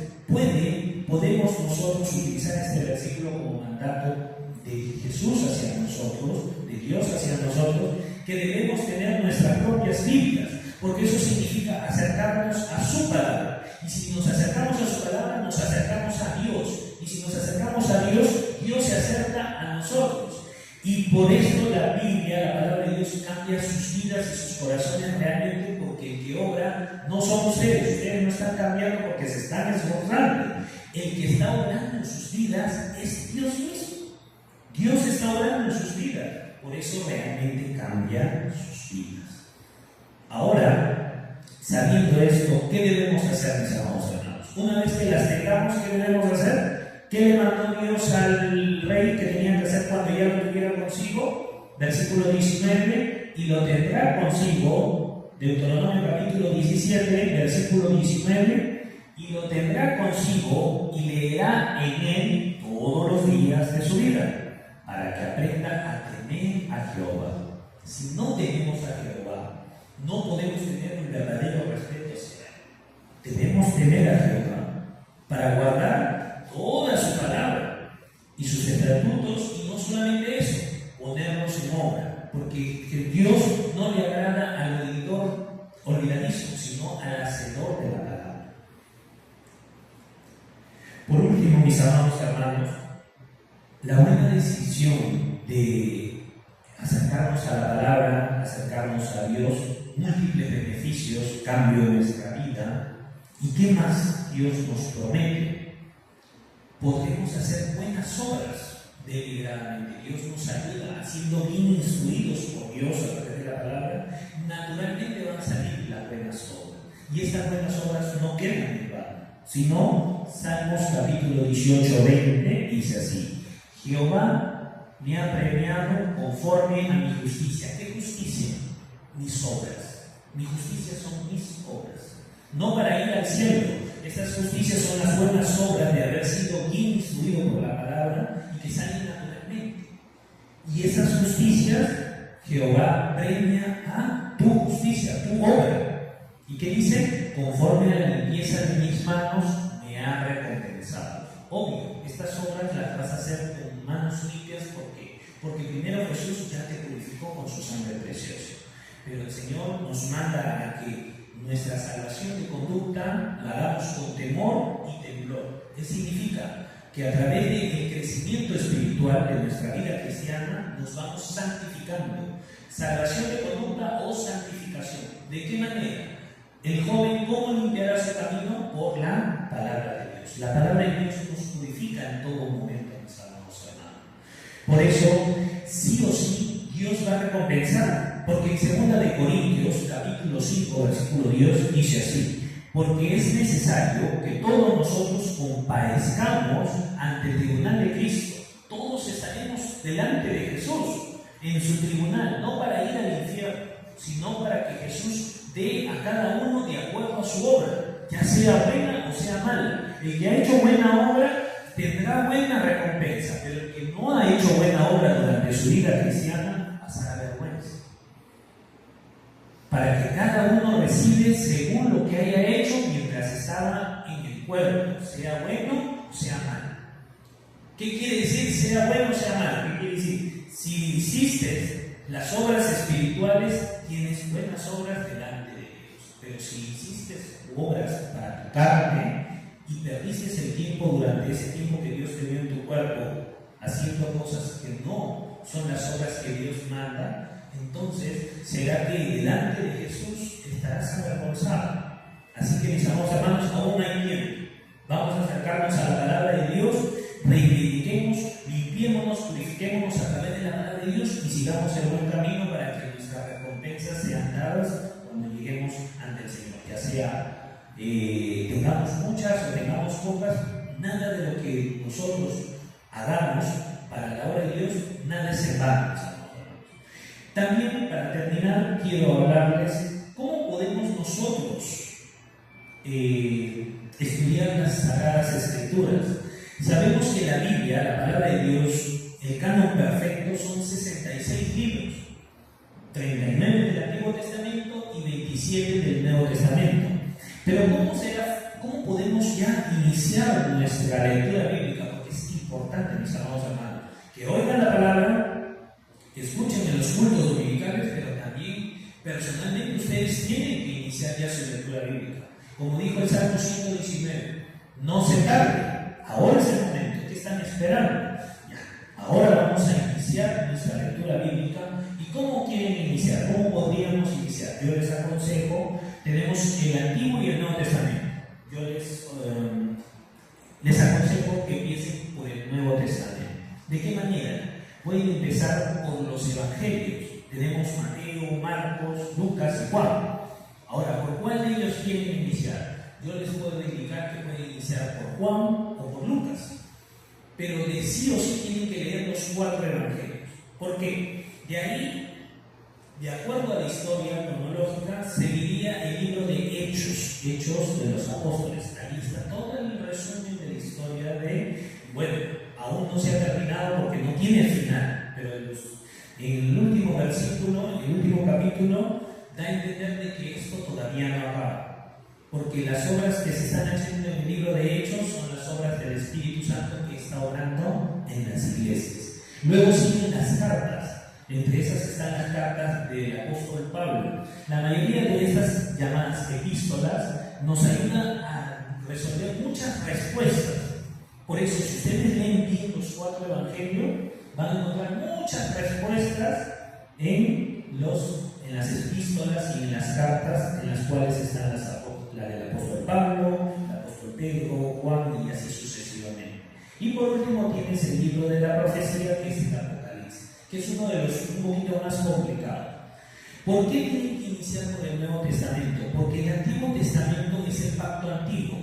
podemos nosotros utilizar este versículo como mandato de Jesús hacia nosotros, de Dios hacia nosotros, que debemos tener nuestras propias Biblias, porque eso significa acercarnos a su palabra. Y si nos acercamos a su palabra, nos acercamos a Dios. Y si nos acercamos a Dios, Dios se acerca a nosotros. Y por eso la Biblia, la palabra de Dios, cambia sus vidas y sus corazones realmente, porque el que obra no son ustedes no están cambiando porque se están esforzando. El que está obrando en sus vidas es Dios mismo. Dios está obrando en sus vidas, por eso realmente cambia sus vidas. Ahora, sabiendo esto, ¿qué debemos hacer, mis amados hermanos? Una vez que las tengamos, ¿qué debemos hacer? ¿Qué le mandó Dios al rey que tenía que hacer cuando ya lo tuviera consigo? Versículo 19: y lo tendrá consigo, Deuteronomio capítulo 17, versículo 19, y lo tendrá consigo y leerá en él todos los días de su vida, para que aprenda a temer a Jehová. Si no tememos a Jehová, no podemos tener un verdadero respeto hacia él. Debemos temer a Jehová para guardar toda su palabra y sus estatutos, y no solamente eso, ponerlos en obra, porque Dios no le agrada al oidor olvidadizo, sino al hacedor de la palabra. Por último, mis amados hermanos, la buena decisión de acercarnos a la palabra, acercarnos a Dios, múltiples beneficios, cambio de nuestra vida. ¿Y qué más Dios nos promete? Podremos hacer buenas obras deliberadamente. Dios nos ayuda, siendo bien instruidos por Dios a través de la palabra. Naturalmente van a salir las buenas obras. Y estas buenas obras no quedan en vano, sino Salmos capítulo 18, 20 dice así: Jehová me ha premiado conforme a mi justicia. ¿Qué justicia? mis obras. Mi justicia son mis obras. No para ir al cielo. Estas justicias son las buenas obras de haber sido bien instruido por la palabra y que salen naturalmente. Y esas justicias Jehová premia a tu justicia, a tu obra. ¿Y qué dice? Conforme a la limpieza de mis manos me ha recompensado. Obvio, estas obras las vas a hacer con manos limpias. ¿Por qué? Porque primero Jesús ya te purificó con su sangre preciosa. Pero el Señor nos manda a que nuestra salvación de conducta la hagamos con temor y temblor. ¿Qué significa? Que a través del crecimiento espiritual de nuestra vida cristiana nos vamos santificando. Salvación de conducta o santificación. ¿De qué manera? El joven, ¿cómo limpiará su camino? Por la palabra de Dios. La palabra de Dios nos purifica en todo momento, mis amados hermanos. Por eso, sí o sí, Dios va a recompensar. Porque en 2 de Corintios, capítulo 5, versículo 10, dice así: porque es necesario que todos nosotros comparezcamos ante el tribunal de Cristo. Todos estaremos delante de Jesús en su tribunal, no para ir al infierno, sino para que Jesús dé a cada uno de acuerdo a su obra, ya sea buena o sea mala. El que ha hecho buena obra tendrá buena recompensa, pero el que no ha hecho buena obra durante su vida cristiana pasará vergüenza. Para que cada uno recibe según lo que haya hecho mientras estaba en el cuerpo, sea bueno o sea malo. ¿Qué quiere decir sea bueno o sea malo? ¿Qué quiere decir? Si hiciste las obras espirituales, tienes buenas obras delante de Dios. Pero si hiciste obras para tu carne y perdiste el tiempo durante ese tiempo que Dios te dio en tu cuerpo haciendo cosas que no son las obras que Dios manda, entonces será que delante de Jesús estarás avergonzado. Así que, mis amados hermanos, aún hay tiempo. Vamos a acercarnos a la palabra de Dios, reivindiquemos, limpiémonos, purifiquémonos a través de la palabra de Dios y sigamos el buen camino para que nuestras recompensas sean dadas cuando lleguemos ante el Señor. Ya sea tengamos muchas o tengamos pocas, nada de lo que nosotros hagamos para la obra de Dios, nada es en vano. También, para terminar, quiero hablarles cómo podemos nosotros estudiar las Sagradas Escrituras. Sabemos que la Biblia, la palabra de Dios, el canon perfecto, son 66 libros, 39 del Antiguo Testamento y 27 del Nuevo Testamento. Pero ¿cómo podemos ya iniciar nuestra lectura bíblica? Porque es importante, mis amados hermanos, que oigan la palabra, que escuchen en los cultos dominicales, pero también personalmente ustedes tienen que iniciar ya su lectura bíblica. Como dijo el Salmo 119, no se tarde, ahora es el momento. ¿Qué están esperando? Ya, ahora vamos a iniciar nuestra lectura bíblica. ¿Y cómo quieren iniciar? ¿Cómo podríamos iniciar? Yo les aconsejo, tenemos el Antiguo y el Nuevo Testamento. Yo les aconsejo que empiecen por el Nuevo Testamento. ¿De qué manera? Pueden empezar por los evangelios. Tenemos Mateo, Marcos, Lucas y Juan. Ahora, ¿por cuál de ellos quieren iniciar? Yo les puedo indicar que pueden iniciar por Juan o por Lucas. Pero de sí o sí tienen que leer los 4 evangelios. ¿Por qué? De ahí, de acuerdo a la historia cronológica, seguiría el libro de Hechos de los Apóstoles. Ahí está todo el resumen de la historia de, aún no se ha terminado porque no tiene final, pero en el último versículo, en el último capítulo, da a entender de que esto todavía no acaba, porque las obras que se están haciendo en el libro de Hechos son las obras del Espíritu Santo que está obrando en las iglesias. Luego siguen las cartas, entre esas están las cartas del apóstol Pablo. La mayoría de estas llamadas epístolas nos ayudan a resolver muchas respuestas. Por eso, si ustedes leen bien los 4 evangelios, van a encontrar muchas respuestas en las epístolas y en las cartas en las cuales están la del apóstol Pablo, el apóstol Pedro, Juan y así sucesivamente. Y por último tienes el libro de la profecía, que es el Apocalipsis, que es uno de los un poquito más complicados. ¿Por qué tienen que iniciar con el Nuevo Testamento? Porque el Antiguo Testamento es el pacto antiguo.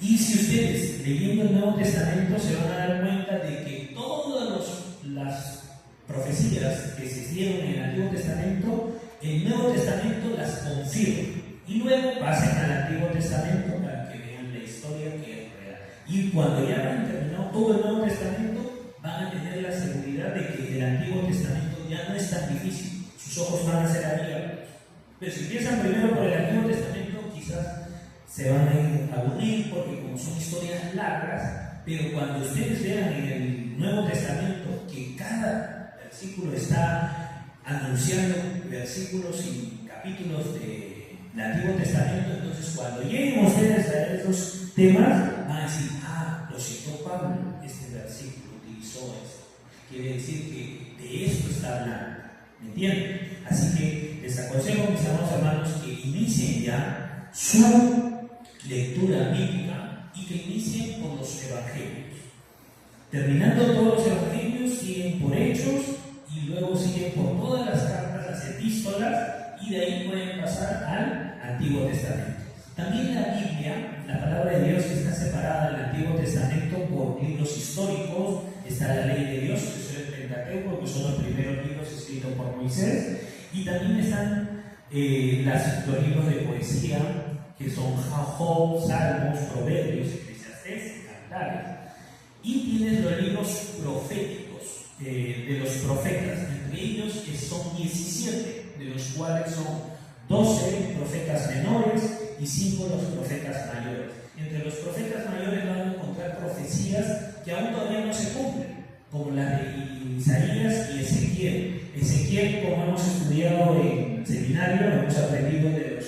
Y si ustedes, leyendo el Nuevo Testamento, se van a dar cuenta de que todas las profecías que se dieron en el Antiguo Testamento el Nuevo Testamento las confirma. Y luego pasen al Antiguo Testamento para que vean la historia que es real. Y cuando ya han terminado todo el Nuevo Testamento, van a tener la seguridad de que el Antiguo Testamento ya no es tan difícil. Sus ojos van a ser abiertos. Pero si empiezan primero por el Antiguo Testamento, quizás se van a ir a aburrir porque como son historias largas, pero cuando ustedes vean en el Nuevo Testamento que cada versículo está anunciando versículos y capítulos del Antiguo Testamento, entonces cuando lleguen ustedes a esos temas, van a decir, lo citó Pablo, este versículo utilizó esto. Quiere decir que de esto está hablando. ¿Me entienden? Así que les aconsejo, mis amados hermanos, que inicien ya su lectura bíblica y que inicien por los evangelios. Terminando todos los evangelios, siguen por Hechos y luego siguen por todas las cartas, las epístolas, y de ahí pueden pasar al Antiguo Testamento. También la Biblia, la palabra de Dios, está separada del Antiguo Testamento por libros históricos. Está la ley de Dios, que es el Pentateuco, que son los primeros libros escritos por Moisés, y también están los libros de poesía, que son Job, Salmos, Proverbios, Eclesiastés y Cantares. Y tienes los libros proféticos de los profetas, entre ellos que son 17, de los cuales son 12 profetas menores y 5 los profetas mayores. Entre los profetas mayores van a encontrar profecías que aún todavía no se cumplen, como las de Isaías y Ezequiel. Ezequiel, como hemos estudiado en el seminario, hemos aprendido de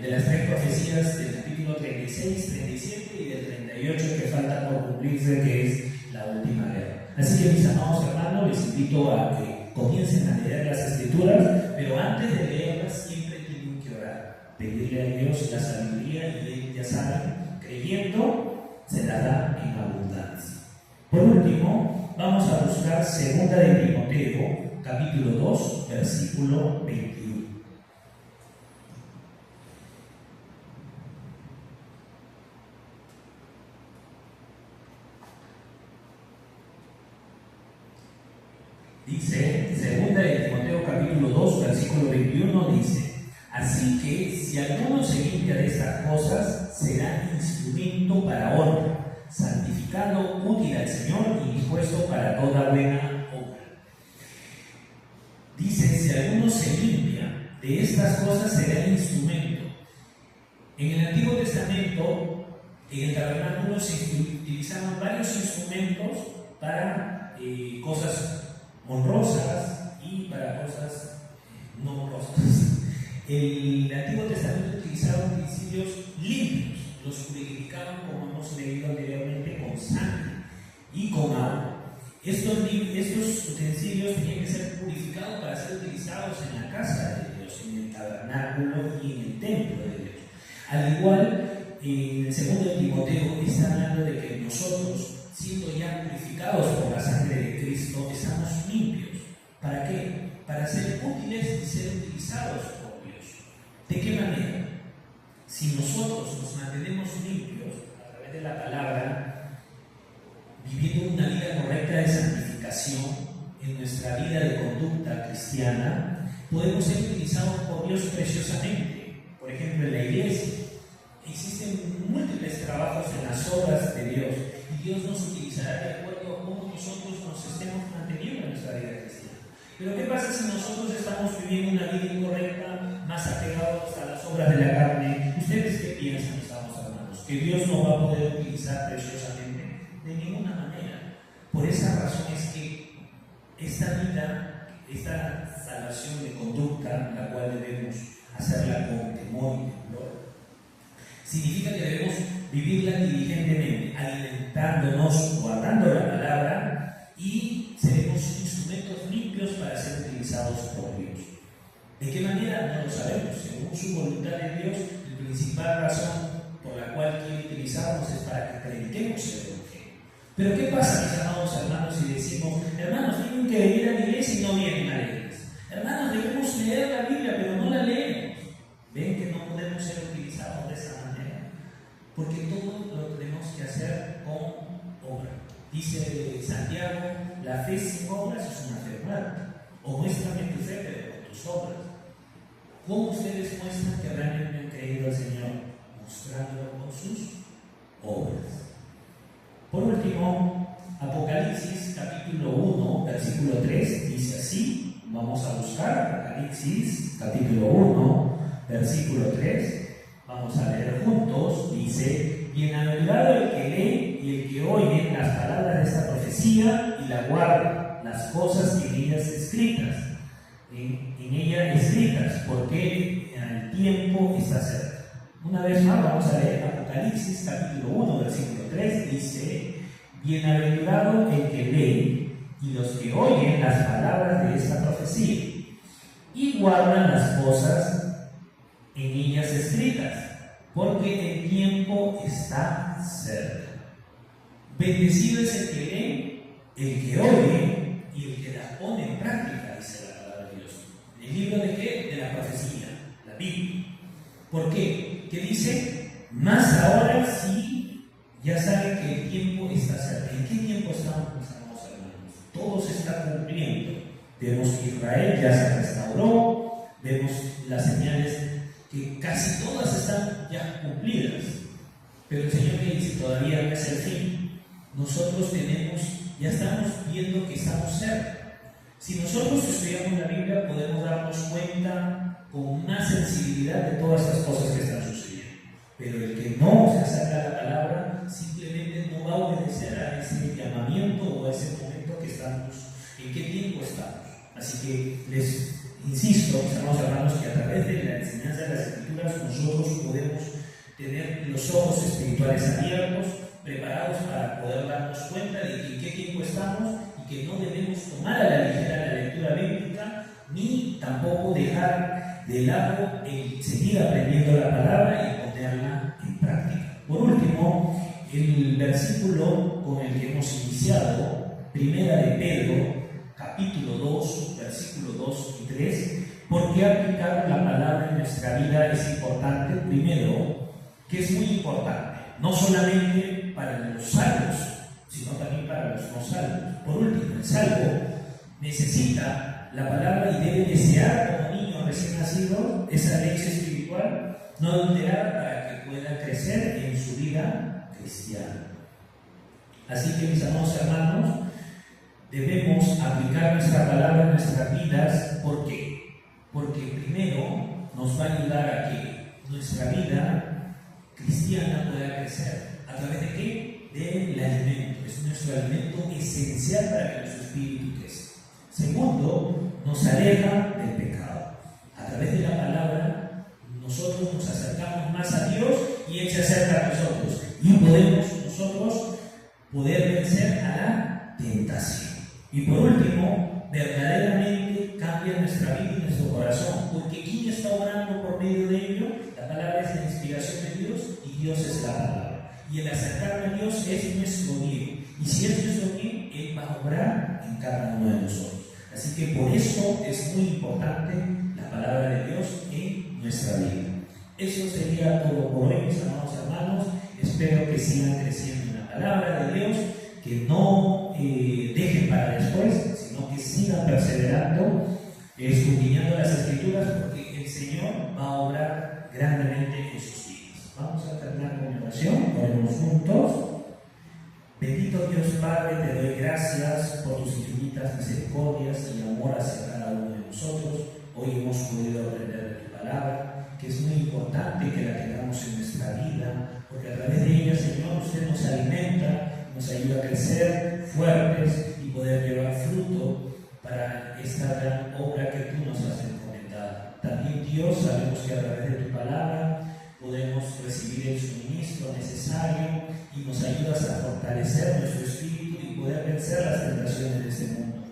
las tres profecías del capítulo 36, 37 y del 38 que falta por cumplirse, que es la última guerra. Así que, mis amados hermanos, les invito a que comiencen a leer las Escrituras, pero antes de leerlas siempre tienen que orar, pedirle a Dios la sabiduría, y Él, ya saben, creyendo se la da en abundancia. Por último, vamos a buscar 2 de Timoteo, capítulo 2, versículo 21. Dice, 2 de Timoteo capítulo 2, versículo 21, dice: así que si alguno se limpia de estas cosas, será instrumento para honra, santificado, útil al Señor y dispuesto para toda buena obra. Dice, si alguno se limpia de estas cosas, será instrumento. En el Antiguo Testamento, en el tabernáculo se utilizaban varios instrumentos para cosas honrosas y para cosas no honrosas. El Antiguo Testamento utilizaba utensilios limpios, los purificaban, como hemos leído anteriormente, con sangre y con agua. Estos utensilios tenían que ser purificados para ser utilizados en la casa de Dios, en el tabernáculo y en el templo de Dios. Al igual, en el 2 de Timoteo está hablando de que nosotros, siendo ya purificados por la sangre de Cristo, estamos limpios. ¿Para qué? Para ser útiles y ser utilizados por Dios. ¿De qué manera? Si nosotros nos mantenemos limpios a través de la palabra, viviendo una vida correcta de santificación en nuestra vida de conducta cristiana, podemos ser utilizados por Dios preciosamente. Por ejemplo, en la iglesia existen múltiples trabajos en las obras de Dios, y Dios nos utilizará de acuerdo a cómo nosotros nos estemos manteniendo en nuestra vida cristiana. Pero ¿qué pasa si nosotros estamos viviendo una vida incorrecta, más apegados a las obras de la carne? ¿Ustedes qué piensan, mis amados hermanos? ¿Que Dios nos va a poder utilizar preciosamente? De ninguna manera. Por esa razón es que esta vida, esta salvación de conducta, la cual debemos hacerla con temor y temblor, significa que debemos vivirla diligentemente, alimentándonos, guardando la palabra, y seremos instrumentos limpios para ser utilizados por Dios. ¿De qué manera? No lo sabemos. Según su voluntad de Dios, la principal razón por la cual quiere utilizarnos es para que prediquemos el Evangelio. Pero ¿qué pasa, mis amados hermanos, si decimos, hermanos, tienen que venir a la iglesia y no vienen a la iglesia? Hermanos, debemos leer la Biblia, pero no la leemos. ¿Ven que no podemos ser utilizados de esa manera? Porque todo lo tenemos que hacer con obra. Dice Santiago, la fe sin obras es una fe muerta. O muéstrame tu fe, pero con tus obras. ¿Cómo ustedes muestran que realmente han creído al Señor? Mostrándolo con sus obras. Por último, Apocalipsis capítulo 1, versículo 3 dice así. Vamos a buscar Apocalipsis capítulo 1, versículo 3. Vamos a leer juntos. Dice: bienaventurado el que lee y el que oye las palabras de esta profecía y la guarda, las cosas en ellas escritas, porque el tiempo está cerca. Una vez más vamos a leer Apocalipsis capítulo 1, versículo 3. Dice: bienaventurado el que lee y los que oyen las palabras de esta profecía y guardan las cosas en ellas escritas, porque el tiempo está cerca. Bendecido es el que lee, el que oye y el que las pone en práctica, dice la palabra de Dios. ¿El libro de qué? De la profecía, la Biblia. ¿Por qué? ¿Qué dice? Más ahora sí, ya saben que el tiempo está cerca. ¿En qué tiempo estamos, mis amados hermanos? Todo se está cumpliendo. Vemos que Israel ya se restauró, vemos las señales que casi todas están ya cumplidas. Pero el Señor que dice, todavía no es el fin. Nosotros ya estamos viendo que estamos cerca. Si nosotros estudiamos la Biblia, podemos darnos cuenta con más sensibilidad de todas estas cosas que están sucediendo. Pero el que no se acerca a la palabra, simplemente no va a obedecer a ese llamamiento o a ese momento que estamos, en qué tiempo estamos. Así que les insisto, mis amados hermanos, que a través de la enseñanza de las Escrituras nosotros podemos tener los ojos espirituales abiertos, preparados para poder darnos cuenta de que en qué tiempo estamos y que no debemos tomar a la ligera la lectura bíblica, ni tampoco dejar de lado el seguir aprendiendo la palabra y ponerla en práctica. Por último, el versículo con el que hemos iniciado, Primera de Pedro, capítulo 2, versículos 2 y 3, ¿por qué aplicar la palabra en nuestra vida es importante? Primero, que es muy importante, no solamente para los salvos, sino también para los no salvos. Por último, el salvo necesita la palabra y debe desear como niño recién nacido esa leche espiritual no adulterada para que pueda crecer en su vida cristiana. Así que, mis amados hermanos, debemos aplicar nuestra palabra en nuestras vidas. ¿Por qué? Porque primero nos va a ayudar a que nuestra vida cristiana pueda crecer. ¿A través de qué? Del alimento. Es nuestro alimento esencial para que nuestro espíritu crezca. Segundo, nos aleja del pecado. A través de la palabra nosotros nos acercamos más a Dios y Él se acerca a nosotros. Y podemos nosotros poder vencer a la tentación. Y por último, verdaderamente cambia nuestra vida y nuestro corazón. Porque ¿quién está orando por medio de ello? La palabra es la inspiración de Dios y Dios es la palabra. Y el acercarme a Dios es nuestro bien. Y si es nuestro bien, Él va a obrar en cada uno de nosotros. Así que por eso es muy importante la palabra de Dios en nuestra vida. Eso sería todo por hoy, mis amados hermanos. Espero que sigan creciendo en la palabra de Dios, que no dejen para después, sino que sigan perseverando, escudriñando las Escrituras, porque el Señor va a obrar grandemente en sus vidas. Vamos a terminar con una oración, oremos juntos. Bendito Dios Padre, te doy gracias por tus infinitas misericordias y amor hacia cada uno de nosotros. Hoy hemos podido aprender de tu palabra, que es muy importante que la tengamos en nuestra vida, porque a través de ella, Señor, usted nos alimenta, nos ayuda a crecer fuertes y poder llevar fruto para esta gran obra que tú nos has encomendado. También, Dios, sabemos que a través de tu palabra podemos recibir el suministro necesario y nos ayudas a fortalecer nuestro espíritu y poder vencer las tentaciones de este mundo.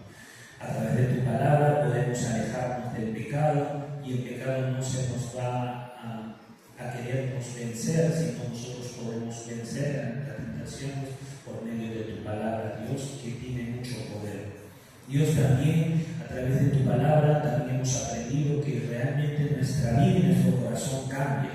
A través de tu palabra podemos alejarnos del pecado y el pecado no se nos va a querernos vencer, sino nosotros podemos vencer las tentaciones por medio de tu palabra, Dios, que tiene mucho poder. Dios, también a través de tu palabra también hemos aprendido que realmente nuestra vida y nuestro corazón cambia.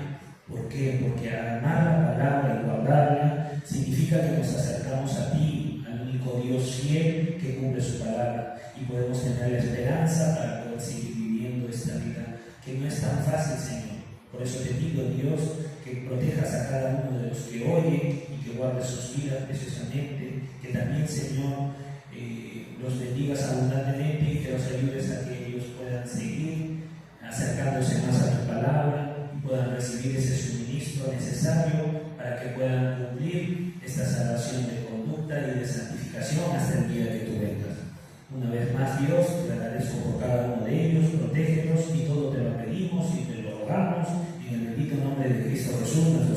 ¿Por qué? Porque al amar la palabra y guardarla significa que nos acercamos a ti, al único único Dios fiel que cumple su palabra, y podemos tener la esperanza para poder seguir viviendo esta vida que no es tan fácil, Señor. Por eso te pido, Dios, que protejas a cada uno de los que oyen y que guardes sus vidas preciosamente, que también, Señor, los bendigas abundantemente y que los ayudes a que ellos puedan seguir acercándose más a tu palabra y puedan recibir ese suministro necesario para que puedan cumplir esta salvación de conducta y de santificación hasta el día que tú vengas. Una vez más, Dios, te agradezco por cada uno de ellos, protégelos y todo te lo pedimos y te lo rogamos en el bendito nombre de Cristo Jesús, nuestro